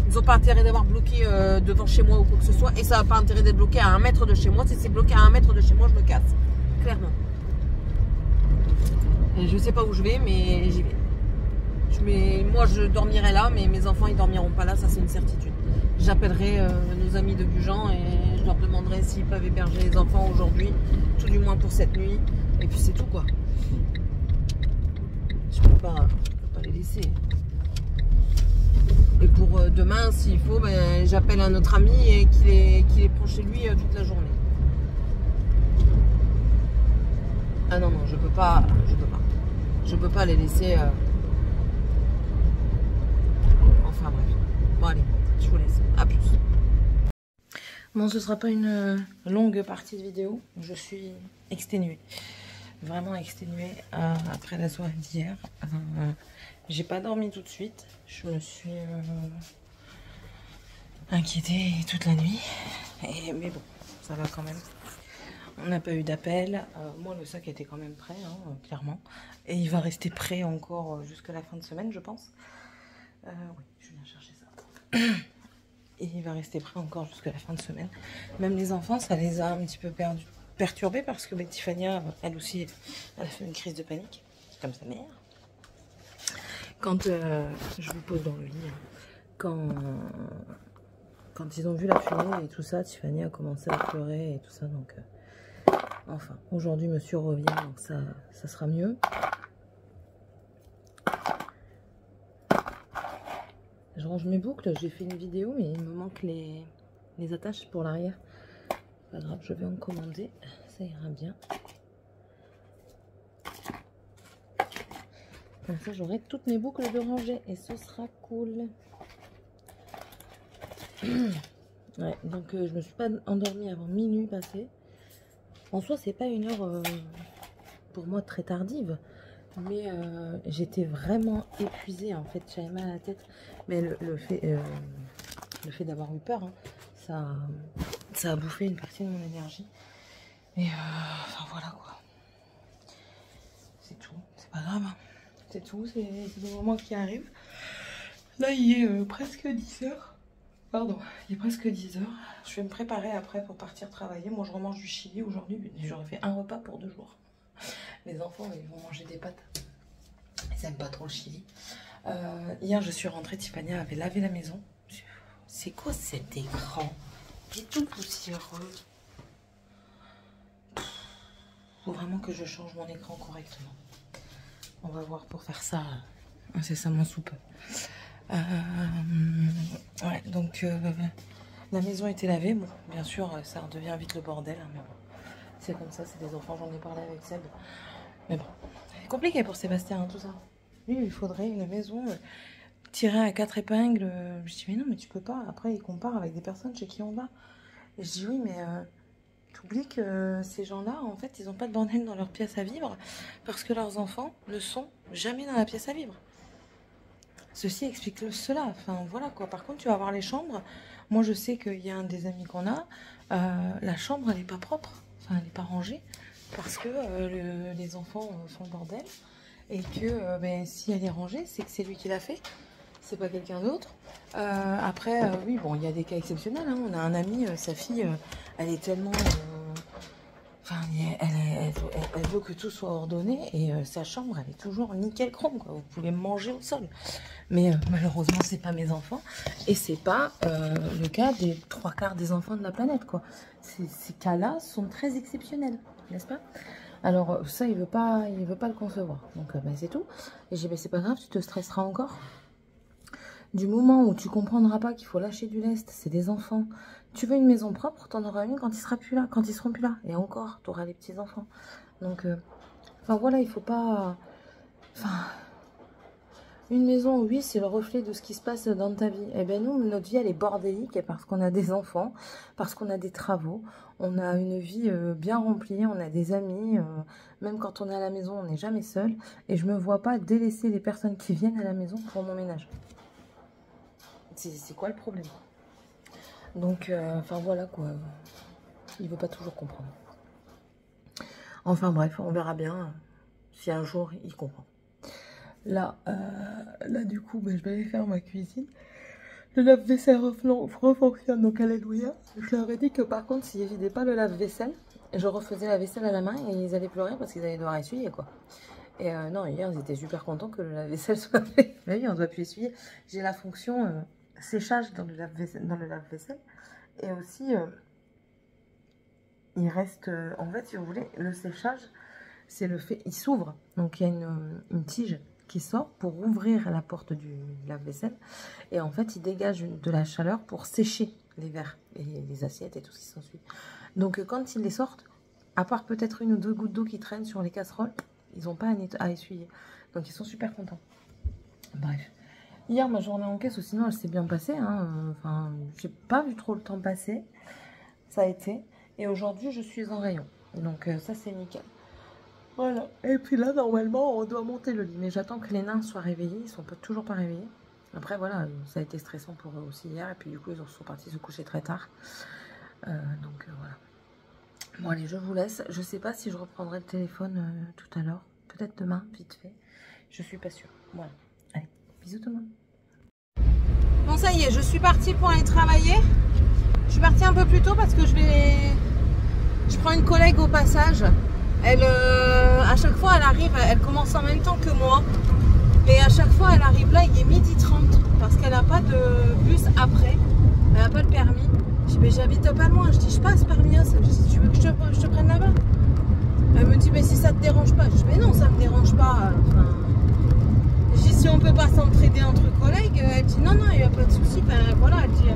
Ils n'ont pas intérêt d'avoir bloqué devant chez moi ou quoi que ce soit et ça n'a pas intérêt d'être bloqué à 1 mètre de chez moi. Si c'est bloqué à 1 mètre de chez moi, je me casse, clairement. Et je ne sais pas où je vais, mais j'y vais. Moi, je dormirai là, mais mes enfants, ils dormiront pas là, ça c'est une certitude. J'appellerai nos amis de Gujan et je leur demanderai s'ils peuvent héberger les enfants aujourd'hui, tout du moins pour cette nuit. Et puis c'est tout quoi. Je peux pas les laisser. Et pour demain, s'il faut, j'appelle un autre ami et qu'il les prend chez lui toute la journée. Ah non, je peux pas. Je peux pas les laisser... Enfin bref. Bon allez, je vous laisse. À plus. Bon, ce sera pas une longue partie de vidéo. Je suis exténuée. Vraiment exténuée après la soirée d'hier. J'ai pas dormi tout de suite. Je me suis inquiétée toute la nuit. Mais bon, ça va quand même. On n'a pas eu d'appel. Moi, le sac était quand même prêt, hein, clairement. Et il va rester prêt encore jusqu'à la fin de semaine, je pense. Oui, je viens chercher ça. Et il va rester prêt encore jusqu'à la fin de semaine. Même les enfants, ça les a un petit peu perturbés parce que Tiffania, elle aussi, elle a fait une crise de panique, comme sa mère. Quand je vous pose dans le lit, quand ils ont vu la fumée et tout ça, Tiffania a commencé à pleurer et tout ça. Donc, enfin, aujourd'hui, monsieur revient, donc ça sera mieux. Je range mes boucles, j'ai fait une vidéo mais il me manque les attaches pour l'arrière. Pas grave, je vais en commander, ça ira bien. Comme ça j'aurai toutes mes boucles de rangée et ce sera cool. Ouais, donc je me suis pas endormie avant minuit passé. En soi c'est pas une heure pour moi très tardive. Mais j'étais vraiment épuisée en fait, j'avais mal à la tête. Mais le fait d'avoir eu peur, hein, ça a bouffé une partie de mon énergie. Et enfin voilà quoi. C'est tout, c'est pas grave. Hein. C'est tout, c'est des moments qui arrivent. Là il est presque 10h. Pardon, il est presque 10h. Je vais me préparer après pour partir travailler. Moi je remange du chili aujourd'hui. J'aurais fait un repas pour 2 jours. Les enfants, ils vont manger des pâtes. Ils n'aiment pas trop le chili. Hier, je suis rentrée. Tiffania avait lavé la maison. C'est quoi cet écran? Il est tout poussiéreux. Faut vraiment que je change mon écran correctement. On va voir pour faire ça incessamment sous peu. Ouais, donc la maison était lavée. Bon, bien sûr, ça redevient vite le bordel. Hein, mais bon. C'est comme ça, c'est des enfants, j'en ai parlé avec Seb. Mais bon, c'est compliqué pour Sébastien, hein, tout ça. Lui, il faudrait une maison tirée à 4 épingles. Je dis, mais non, mais tu peux pas. Après, il compare avec des personnes chez qui on va. Et je dis, oui, mais t'oublies que ces gens-là, en fait, ils n'ont pas de bordel dans leur pièce à vivre parce que leurs enfants ne sont jamais dans la pièce à vivre. Ceci explique cela. Enfin, voilà quoi. Par contre, tu vas voir les chambres. Moi, je sais qu'il y a un des amis qu'on a. La chambre, elle n'est pas propre. Enfin, elle n'est pas rangée parce que les enfants font le bordel et que si elle est rangée, c'est que c'est lui qui l'a fait, c'est pas quelqu'un d'autre. Après, oui, bon, il y a des cas exceptionnels. Hein. On a un ami, sa fille, elle est tellement Enfin, elle veut que tout soit ordonné et sa chambre, elle est toujours nickel chrome, quoi. Vous pouvez manger au sol. Mais malheureusement, c'est pas mes enfants et c'est pas le cas des 3/4 des enfants de la planète, quoi. Ces cas-là sont très exceptionnels, n'est-ce pas? Alors ça, il veut pas le concevoir. Donc ben, c'est tout. Et j'ai dit, ben, c'est pas grave, tu te stresseras encore. Du moment où tu comprendras pas qu'il faut lâcher du lest, c'est des enfants. Tu veux une maison propre, t'en auras une quand ils seront plus là, Et encore, tu auras les petits enfants. Donc, enfin voilà, il faut pas. Enfin, une maison, oui, c'est le reflet de ce qui se passe dans ta vie. Eh ben nous, notre vie, elle est bordélique parce qu'on a des enfants, parce qu'on a des travaux, on a une vie bien remplie, on a des amis. Même quand on est à la maison, on n'est jamais seul. Et je me vois pas délaisser les personnes qui viennent à la maison pour mon ménage. C'est quoi le problème? Donc, enfin voilà quoi. Il veut pas toujours comprendre. Enfin bref, on verra bien si un jour il comprend. Là du coup, ben, je vais aller faire ma cuisine. Le lave-vaisselle refonctionne, donc alléluia. Je leur ai dit que par contre, s'ils vidaient pas le lave-vaisselle, je refaisais la vaisselle à la main et ils allaient pleurer parce qu'ils allaient devoir essuyer quoi. Et non, hier, ils étaient super contents que le lave-vaisselle soit fait. Mais oui, on doit plus essuyer. J'ai la fonction séchage dans le lave-vaisselle. Et aussi, il reste, en fait, si vous voulez, le séchage, c'est le fait, il s'ouvre. Donc, il y a une tige qui sort pour ouvrir la porte du lave-vaisselle. Et en fait, il dégage de la chaleur pour sécher les verres et les assiettes et tout ce qui s'ensuit. Donc, quand ils les sortent, à part peut-être 1 ou 2 gouttes d'eau qui traînent sur les casseroles, ils n'ont pas à essuyer. Donc, ils sont super contents. Bref. Hier, ma journée en caisse, sinon, elle s'est bien passée. Hein. Enfin, j'ai pas vu trop le temps passer. Ça a été. Et aujourd'hui, je suis en rayon. Donc, ça, c'est nickel. Voilà. Et puis là, normalement, on doit monter le lit. Mais j'attends que les nains soient réveillés. Ils sont toujours pas réveillés. Après, voilà, ça a été stressant pour eux aussi hier. Et puis, du coup, ils sont partis se coucher très tard. Donc, voilà. Bon, allez, je vous laisse. Je sais pas si je reprendrai le téléphone tout à l'heure. Peut-être demain, vite fait. Je suis pas sûre. Voilà. Allez, bisous tout le monde. Bon, ça y est, je suis partie pour aller travailler. Je suis partie un peu plus tôt parce que je prends une collègue au passage. Elle, à chaque fois, elle arrive, elle commence en même temps que moi. Et à chaque fois, elle arrive là, il est 12h30 parce qu'elle n'a pas de bus après. Elle n'a pas le permis. Je dis, mais j'habite pas loin. Je dis, je passe par Mias. Je dis, tu veux que je te prenne là-bas? Elle me dit, mais si ça te dérange pas. Je dis, mais non, ça me dérange pas. Enfin, je dis, si on peut pas s'entraider entre collègues. Elle dit, non, il n'y a pas de souci. Ben, voilà, elle dit,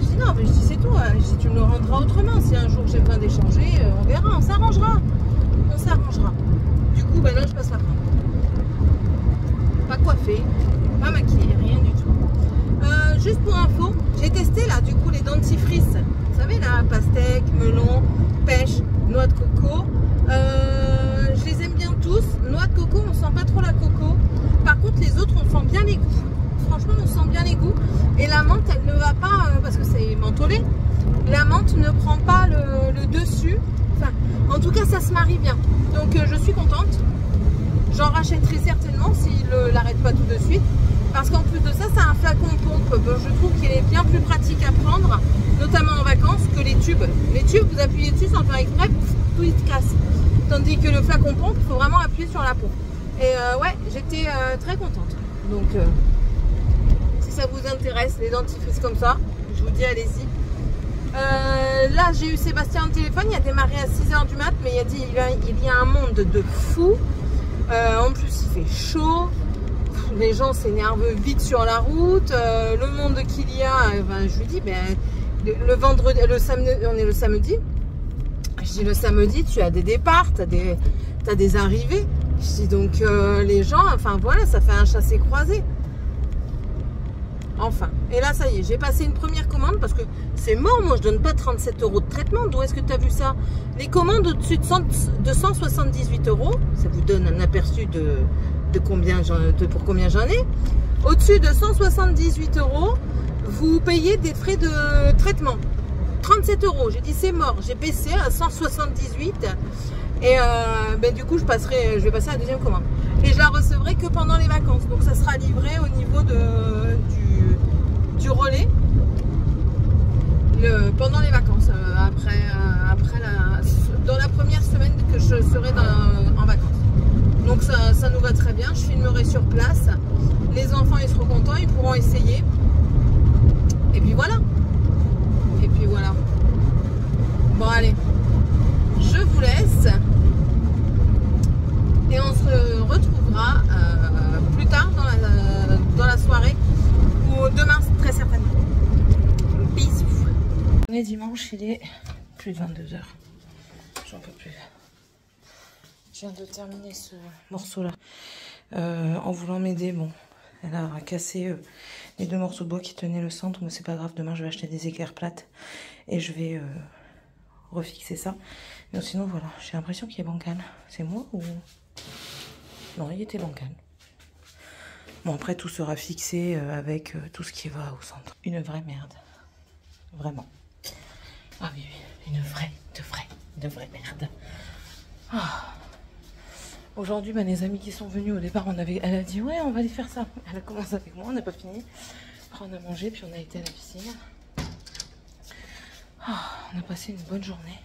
je dis, non, mais je dis, c'est tout. Je dis, tu me le rendras autrement. Si un jour j'ai besoin d'échanger, on verra, on s'arrangera. On s'arrangera. Du coup, ben là, je passe la prendre. Pas coiffée, pas maquillée, rien du tout. Juste pour info, j'ai testé là, du coup, les dentifrices. Vous savez, là, pastèque, melon, pêche, noix de coco. Je les aime bien tous. Noix de coco, on sent pas trop la coco. Par contre, les autres, on sent bien les goûts. Franchement, on sent bien les goûts. Et la menthe, elle ne va pas, parce que c'est mentholé, la menthe ne prend pas le dessus. Enfin, en tout cas, ça se marie bien. Donc, je suis contente. J'en rachèterai certainement s'il ne l'arrête pas tout de suite. Parce qu'en plus de ça, c'est un flacon pompe. Je trouve qu'il est bien plus pratique à prendre, notamment en vacances, que les tubes. Les tubes, vous appuyez dessus sans faire exprès, tout il se casse. Tandis que le flacon pompe, il faut vraiment appuyer sur la pompe. Et ouais, j'étais très contente. Donc, si ça vous intéresse, les dentifrices comme ça, je vous dis, allez-y. Là, j'ai eu Sébastien au téléphone. Il a démarré à 6h du mat, mais il a dit il y a un monde de fous. En plus, il fait chaud. Les gens s'énervent vite sur la route. Le monde qu'il y a, ben, je lui dis, ben, le vendredi, le samedi, on est le samedi. Je dis, le samedi, tu as des départs, tu as des arrivées. Je dis, donc les gens, enfin voilà, ça fait un chassé-croisé. Enfin, et là, ça y est, j'ai passé une première commande parce que c'est mort, moi je donne pas 37 € de traitement. D'où est-ce que tu as vu ça? Les commandes au-dessus de 178 €, ça vous donne un aperçu de combien pour combien j'en ai. Au-dessus de 178 €, vous payez des frais de traitement. 37 €, j'ai dit c'est mort, j'ai baissé à 178 et ben, du coup je vais passer à la deuxième commande. Et je la recevrai que pendant les vacances, donc ça sera livré au niveau du relais pendant les vacances, dans la première semaine que je serai en vacances. Donc ça nous va très bien, je filmerai sur place. Les enfants ils seront contents, ils pourront essayer. Et puis voilà. Et puis voilà. Bon allez, je vous laisse. Et on se retrouvera plus tard dans la soirée. Ou demain très certainement. Bisous. On est dimanche, il est plus de 22 h. J'en peux plus. Je viens de terminer ce morceau-là. En voulant m'aider, bon, elle a cassé les 2 morceaux de bois qui tenaient le centre, mais c'est pas grave. Demain, je vais acheter des équerres plates et je vais refixer ça. Mais sinon, voilà, j'ai l'impression qu'il est bancal. C'est moi ou... Non, il était bancal. Bon, après, tout sera fixé avec tout ce qui va au centre. Une vraie merde. Vraiment. Ah oui, oui, une vraie, de vraie merde. Ah. Aujourd'hui, bah, les amis qui sont venus au départ, elle a dit ouais, on va aller faire ça. Elle a commencé avec moi, on n'a pas fini. Après, on a mangé, puis on a été à la piscine. Ah, on a passé une bonne journée.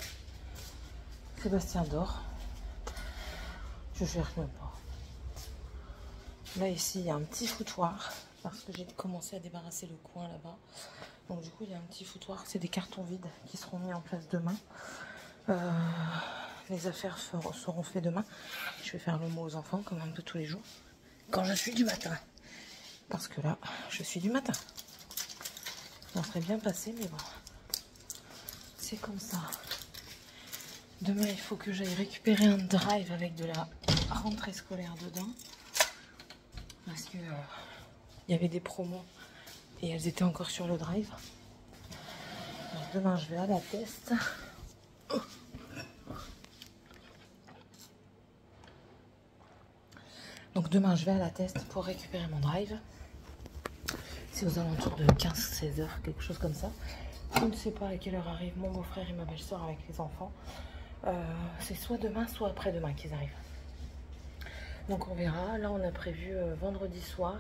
Sébastien dort. Je cherche même pas. Là, ici, il y a un petit foutoir parce que j'ai commencé à débarrasser le coin là-bas. Donc, du coup, il y a un petit foutoir. C'est des cartons vides qui seront mis en place demain. Les affaires seront faites demain. Je vais faire le mot aux enfants comme un peu tous les jours. Quand je suis du matin. Parce que là, je suis du matin. Ça serait bien passé, mais bon. C'est comme ça. Demain, il faut que j'aille récupérer un drive avec de la rentrée scolaire dedans. Parce que il y avait des promos et elles étaient encore sur le drive. Donc demain, je vais à la test. Donc demain, je vais à la test pour récupérer mon drive. C'est aux alentours de 15-16 heures, quelque chose comme ça. Je ne sais pas à quelle heure arrive mon beau-frère et ma belle-sœur avec les enfants. C'est soit demain, soit après-demain qu'ils arrivent. Donc on verra. Là, on a prévu vendredi soir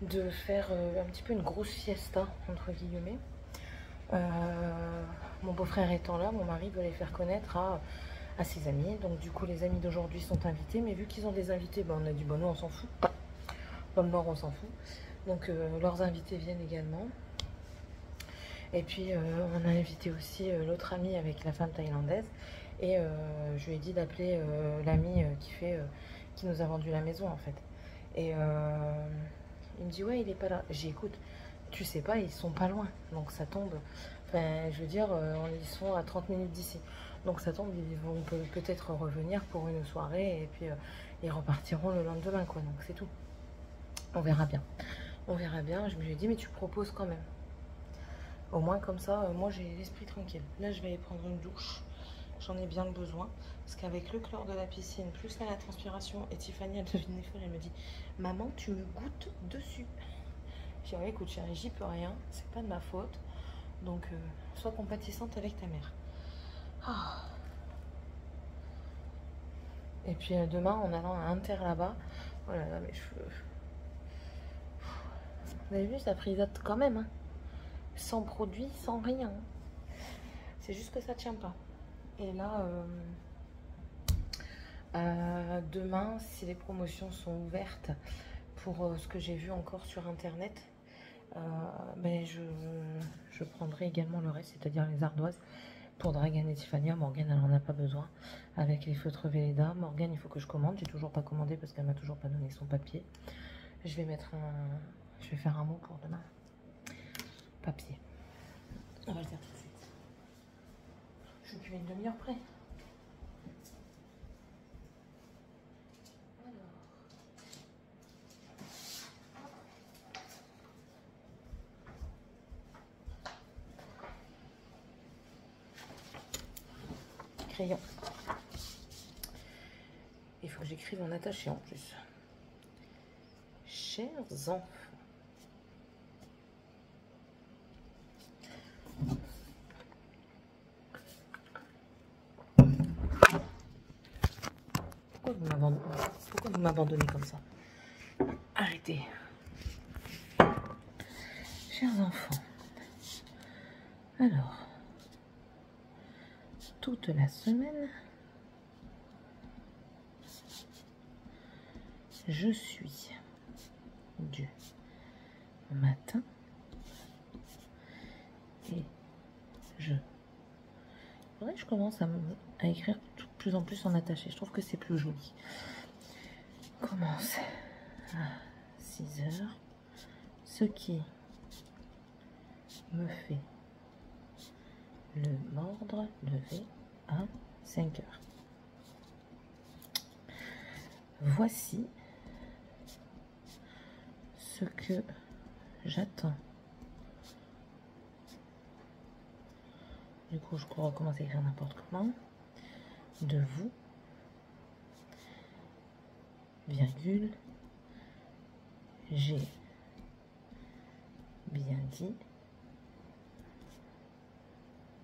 de faire un petit peu une grosse fiesta, entre guillemets. Mon beau-frère étant là, mon mari veut les faire connaître à ses amis. Donc du coup, les amis d'aujourd'hui sont invités. Mais vu qu'ils ont des invités, ben, on a dit, bon, nous, on s'en fout. Dans le Nord, on s'en fout. Donc leurs invités viennent également. Et puis on a invité aussi l'autre ami avec la femme thaïlandaise. Et je lui ai dit d'appeler l'ami qui nous a vendu la maison en fait. Et il me dit ouais, il est pas là. J'ai dit écoute, tu sais pas, ils sont pas loin. Donc ça tombe. Enfin, je veux dire, ils sont à 30 minutes d'ici. Donc ça tombe, ils vont peut-être revenir pour une soirée et puis ils repartiront le lendemain quoi. Donc c'est tout. On verra bien. On verra bien. Je me suis dit mais tu proposes quand même. Au moins comme ça, moi j'ai l'esprit tranquille. Là je vais aller prendre une douche. J'en ai bien le besoin. Parce qu'avec le chlore de la piscine, plus la transpiration, et Tiffany elle devine les folle, elle me dit maman tu me goûtes dessus. J'ai dit ouais, écoute chérie, j'y peux rien, c'est pas de ma faute. Donc sois compatissante avec ta mère. Ah. Et puis demain en allant à Inter là-bas, oh là là mes cheveux. Vous avez vu, ça frisote quand même hein. Sans produit, sans rien. C'est juste que ça tient pas. Et là, demain, si les promotions sont ouvertes pour ce que j'ai vu encore sur internet, ben je prendrai également le reste, c'est-à-dire les ardoises pour Dragan et Tiffany. Morgane, elle n'en a pas besoin. Avec les feutres Velleda, Morgane, il faut que je commande. J'ai toujours pas commandé parce qu'elle m'a toujours pas donné son papier. Je vais faire un mot pour demain. Papier. On va le faire tout de suite. Je suis plus une demi-heure près. Crayon. Il faut que j'écrive en attaché en plus. Chers enfants. Pourquoi vous m'abandonnez comme ça? Arrêtez. Chers enfants. Alors. toute la semaine, je suis du matin et je commence à écrire de plus en plus en attaché. Je trouve que c'est plus joli. Commence à 6 heures, ce qui me fait le mordre levé à 5 heures. Voici ce que j'attends. Du coup, je recommence à écrire n'importe comment. De vous, virgule, j'ai bien dit,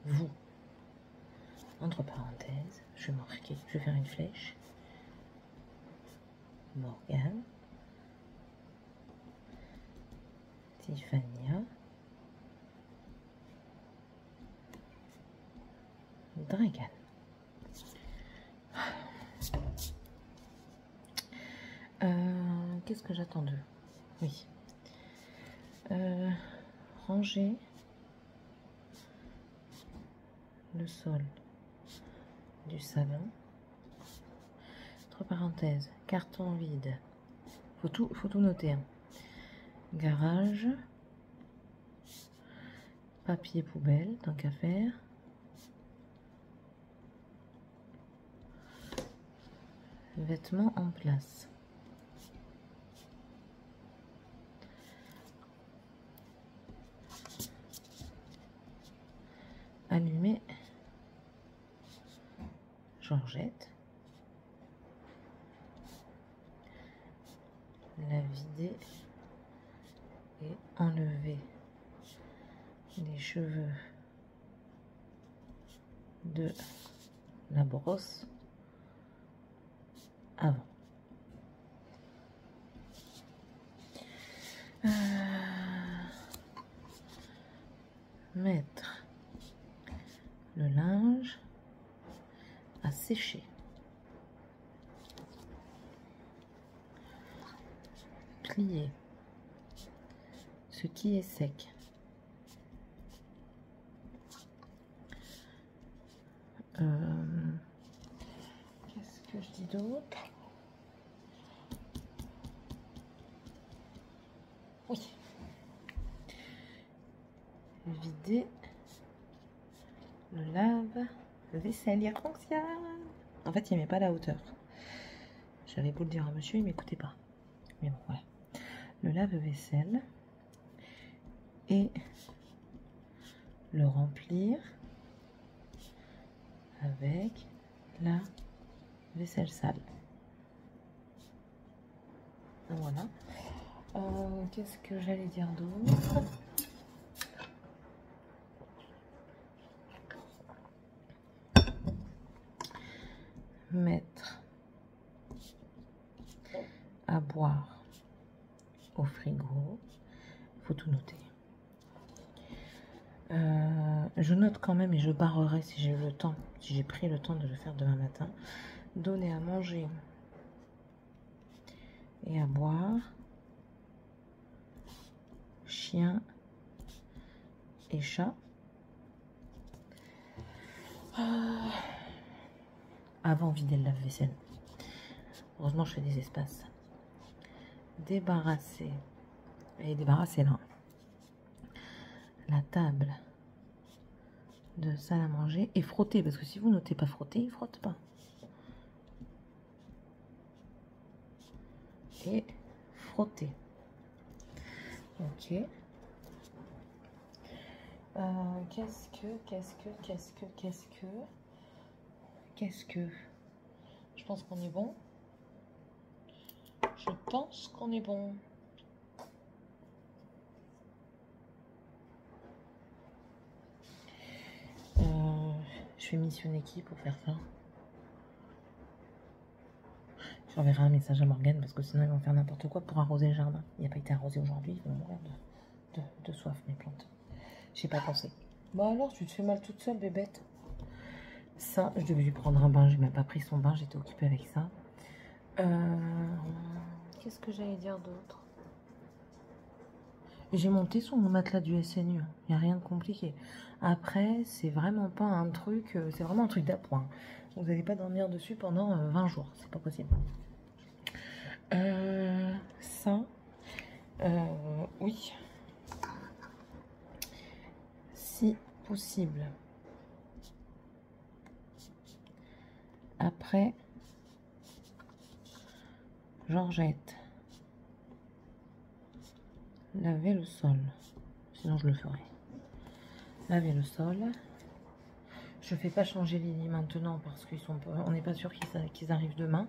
vous, entre parenthèses, je vais marquer, je vais faire une flèche, Morgane, Tiffania, Dragan. Qu'est-ce que j'attends d'eux? Oui. Ranger le sol du salon. Entre parenthèses, carton vide. Faut tout noter. Hein. Garage. Papier poubelle, tant qu'à faire. Vêtements en place. Allumer Georgette. La vider et enlever les cheveux de la brosse avant. Mettre le linge à sécher. Plier ce qui est sec. Qu'est-ce que je dis d'autre? Oui. Vider le lave-vaisselle. Il fonctionne. En fait, il met pas la hauteur. J'avais beau le dire à monsieur, il m'écoutait pas. Mais bon, voilà. Le lave-vaisselle et le remplir avec la vaisselle sale. Voilà. Qu'est-ce que j'allais dire d'autre? Mettre à boire au frigo. Faut tout noter. Je note quand même et je barrerai si j'ai le temps, si j'ai pris le temps de le faire demain matin. Donner à manger et à boire, chien et chat. Avant vider le lave-vaisselle. Heureusement, je fais des espaces. Débarrasser. Et débarrasser là. La table de salle à manger et frotter. Parce que si vous notez pas frotter, il frotte pas. Et frotter. Ok. Qu'est-ce que je pense qu'on est bon. Je pense qu'on est bon. Je vais missionner qui pour faire ça? J'enverrai un message à Morgane parce que sinon ils vont faire n'importe quoi pour arroser le jardin. Il n'a pas été arrosé aujourd'hui, ils vont mourir de soif mes plantes. J'ai pas pensé. Bon alors tu te fais mal toute seule bébête. Ça, je devais lui prendre un bain. J'ai même pas pris son bain. J'étais occupée avec ça. Qu'est-ce que j'allais dire d'autre? J'ai monté sur mon matelas du SNU. Il n'y a rien de compliqué. Après, c'est vraiment pas un truc... c'est vraiment un truc d'appoint. Vous n'allez pas dormir dessus pendant 20 jours. C'est pas possible. Ça... oui. Si possible. Après... Georgette. Laver le sol. Sinon, je le ferai. Laver le sol. Je ne fais pas changer les lits maintenant parce qu'ils sont pas, on n'est pas sûr qu'ils arrivent demain.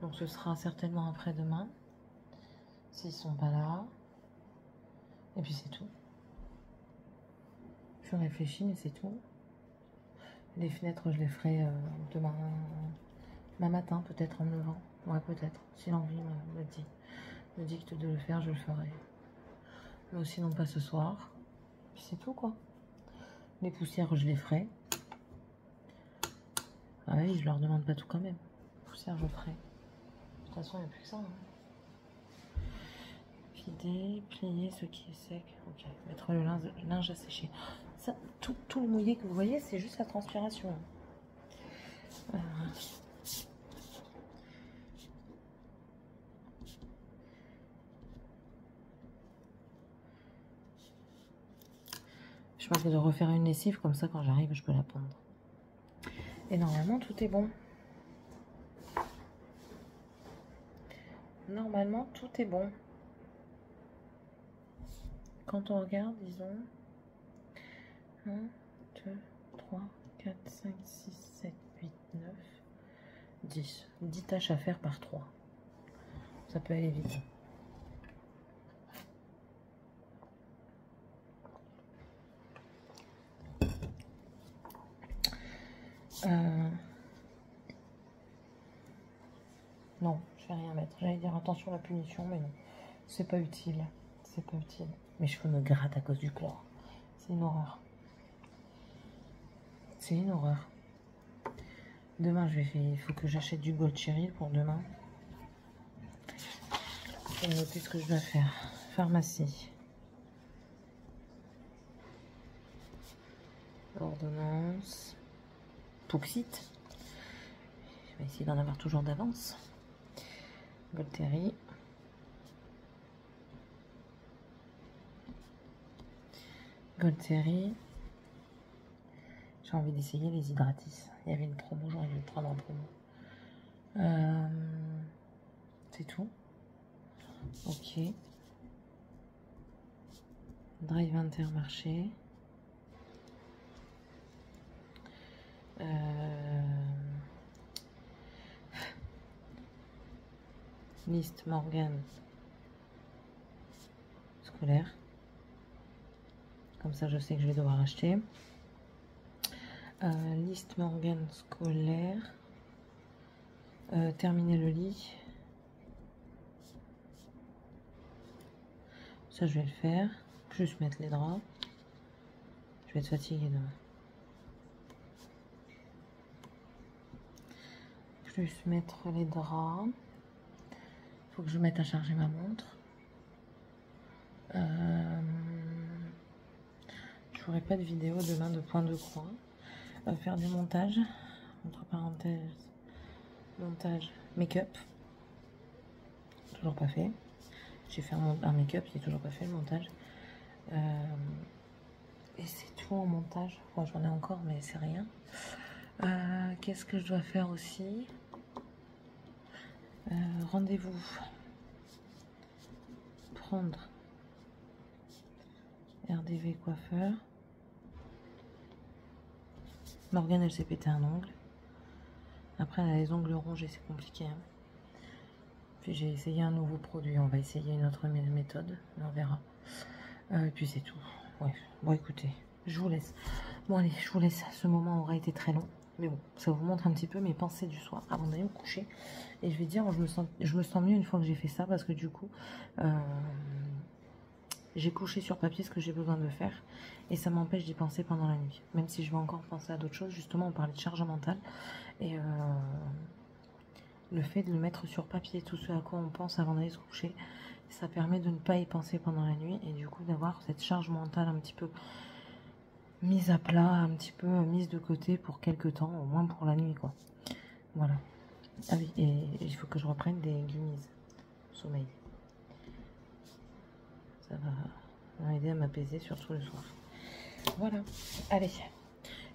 Donc, ce sera certainement après-demain. S'ils sont pas là. Et puis, c'est tout. Je réfléchis, mais c'est tout. Les fenêtres, je les ferai demain matin, peut-être en me levant. Ouais, peut-être. Si l'envie me dicte de le faire, je le ferai. Mais sinon pas ce soir. Puis c'est tout, quoi. Les poussières, je les ferai. Ah oui, je leur demande pas tout quand même. Les poussières, je ferai. De toute façon, il n'y a plus que ça. Hein. Vider, plier ce qui est sec. Ok, mettre le linge à sécher. Ça, tout le mouillé que vous voyez, c'est juste la transpiration. Je pense que de refaire une lessive, comme ça quand j'arrive je peux la pendre. Et normalement tout est bon. Normalement tout est bon. Quand on regarde, disons 1, 2, 3, 4, 5, 6, 7, 8, 9, 10. 10 tâches à faire par 3. Ça peut aller vite. Non, je vais rien mettre. J'allais dire attention à la punition, mais non. C'est pas utile. C'est pas utile. Mes cheveux me grattent à cause du chlore. C'est une horreur. C'est une horreur. Demain, il faut que j'achète du Gold Cherry pour demain. Je vais noter ce que je dois faire. Pharmacie. Ordonnance. Pouxite. Je vais essayer d'en avoir toujours d'avance. Volteri. Volteri. J'ai envie d'essayer les Hydratis. Il y avait une promo, j'aurais dû le prendre en promo. C'est tout. Ok. Drive Intermarché. Liste Morgan scolaire. Comme ça, je sais que je vais devoir acheter. Liste Morgan scolaire. Terminer le lit. Ça, je vais le faire. Plus mettre les draps. Je vais être fatiguée demain. Plus mettre les draps. Faut que je mette à charger ma montre. Je ferai pas de vidéo demain de point de croix. Faire du montage. Entre parenthèses. Montage make-up. Toujours pas fait. J'ai fait un make-up, il est toujours pas fait le montage. Et c'est tout en montage. Bon, j'en ai encore, mais c'est rien. Qu'est-ce que je dois faire aussi? Rendez-vous. Prendre RDV coiffeur. Morgane, elle s'est pété un ongle. Après, elle a les ongles rongés, c'est compliqué. Hein. Puis j'ai essayé un nouveau produit. On va essayer une autre méthode. On verra. Et puis c'est tout. Ouais. Bon, écoutez, je vous laisse. Bon, allez, je vous laisse. Ce moment aura été très long. Mais bon, ça vous montre un petit peu mes pensées du soir avant d'aller me coucher. Et je vais dire, je me sens mieux une fois que j'ai fait ça. Parce que du coup, j'ai couché sur papier ce que j'ai besoin de faire et ça m'empêche d'y penser pendant la nuit. Même si je vais encore penser à d'autres choses, justement on parlait de charge mentale et le fait de le mettre sur papier, tout ce à quoi on pense avant d'aller se coucher, ça permet de ne pas y penser pendant la nuit et du coup d'avoir cette charge mentale un petit peu mise à plat, un petit peu mise de côté pour quelques temps, au moins pour la nuit quoi. Voilà. Ah oui, et il faut que je reprenne des gummies sommeil. Ça va m'aider à m'apaiser, surtout le soir. Voilà, allez,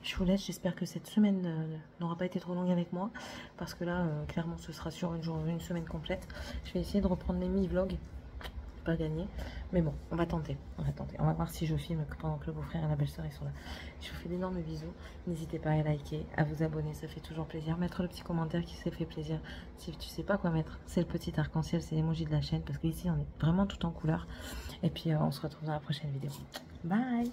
je vous laisse. J'espère que cette semaine n'aura pas été trop longue avec moi, parce que là, clairement, ce sera sur une semaine complète. Je vais essayer de reprendre mes mi-vlogs. Pas gagné, mais bon, on va tenter. On va voir si je filme pendant que le beau-frère et la belle-sœur sont là. Je vous fais d'énormes bisous. N'hésitez pas à liker, à vous abonner, ça fait toujours plaisir. Mettre le petit commentaire qui s'est fait plaisir. Si tu sais pas quoi mettre, c'est le petit arc-en-ciel, c'est l'emoji de la chaîne, parce qu'ici on est vraiment tout en couleur. Et puis on se retrouve dans la prochaine vidéo. Bye.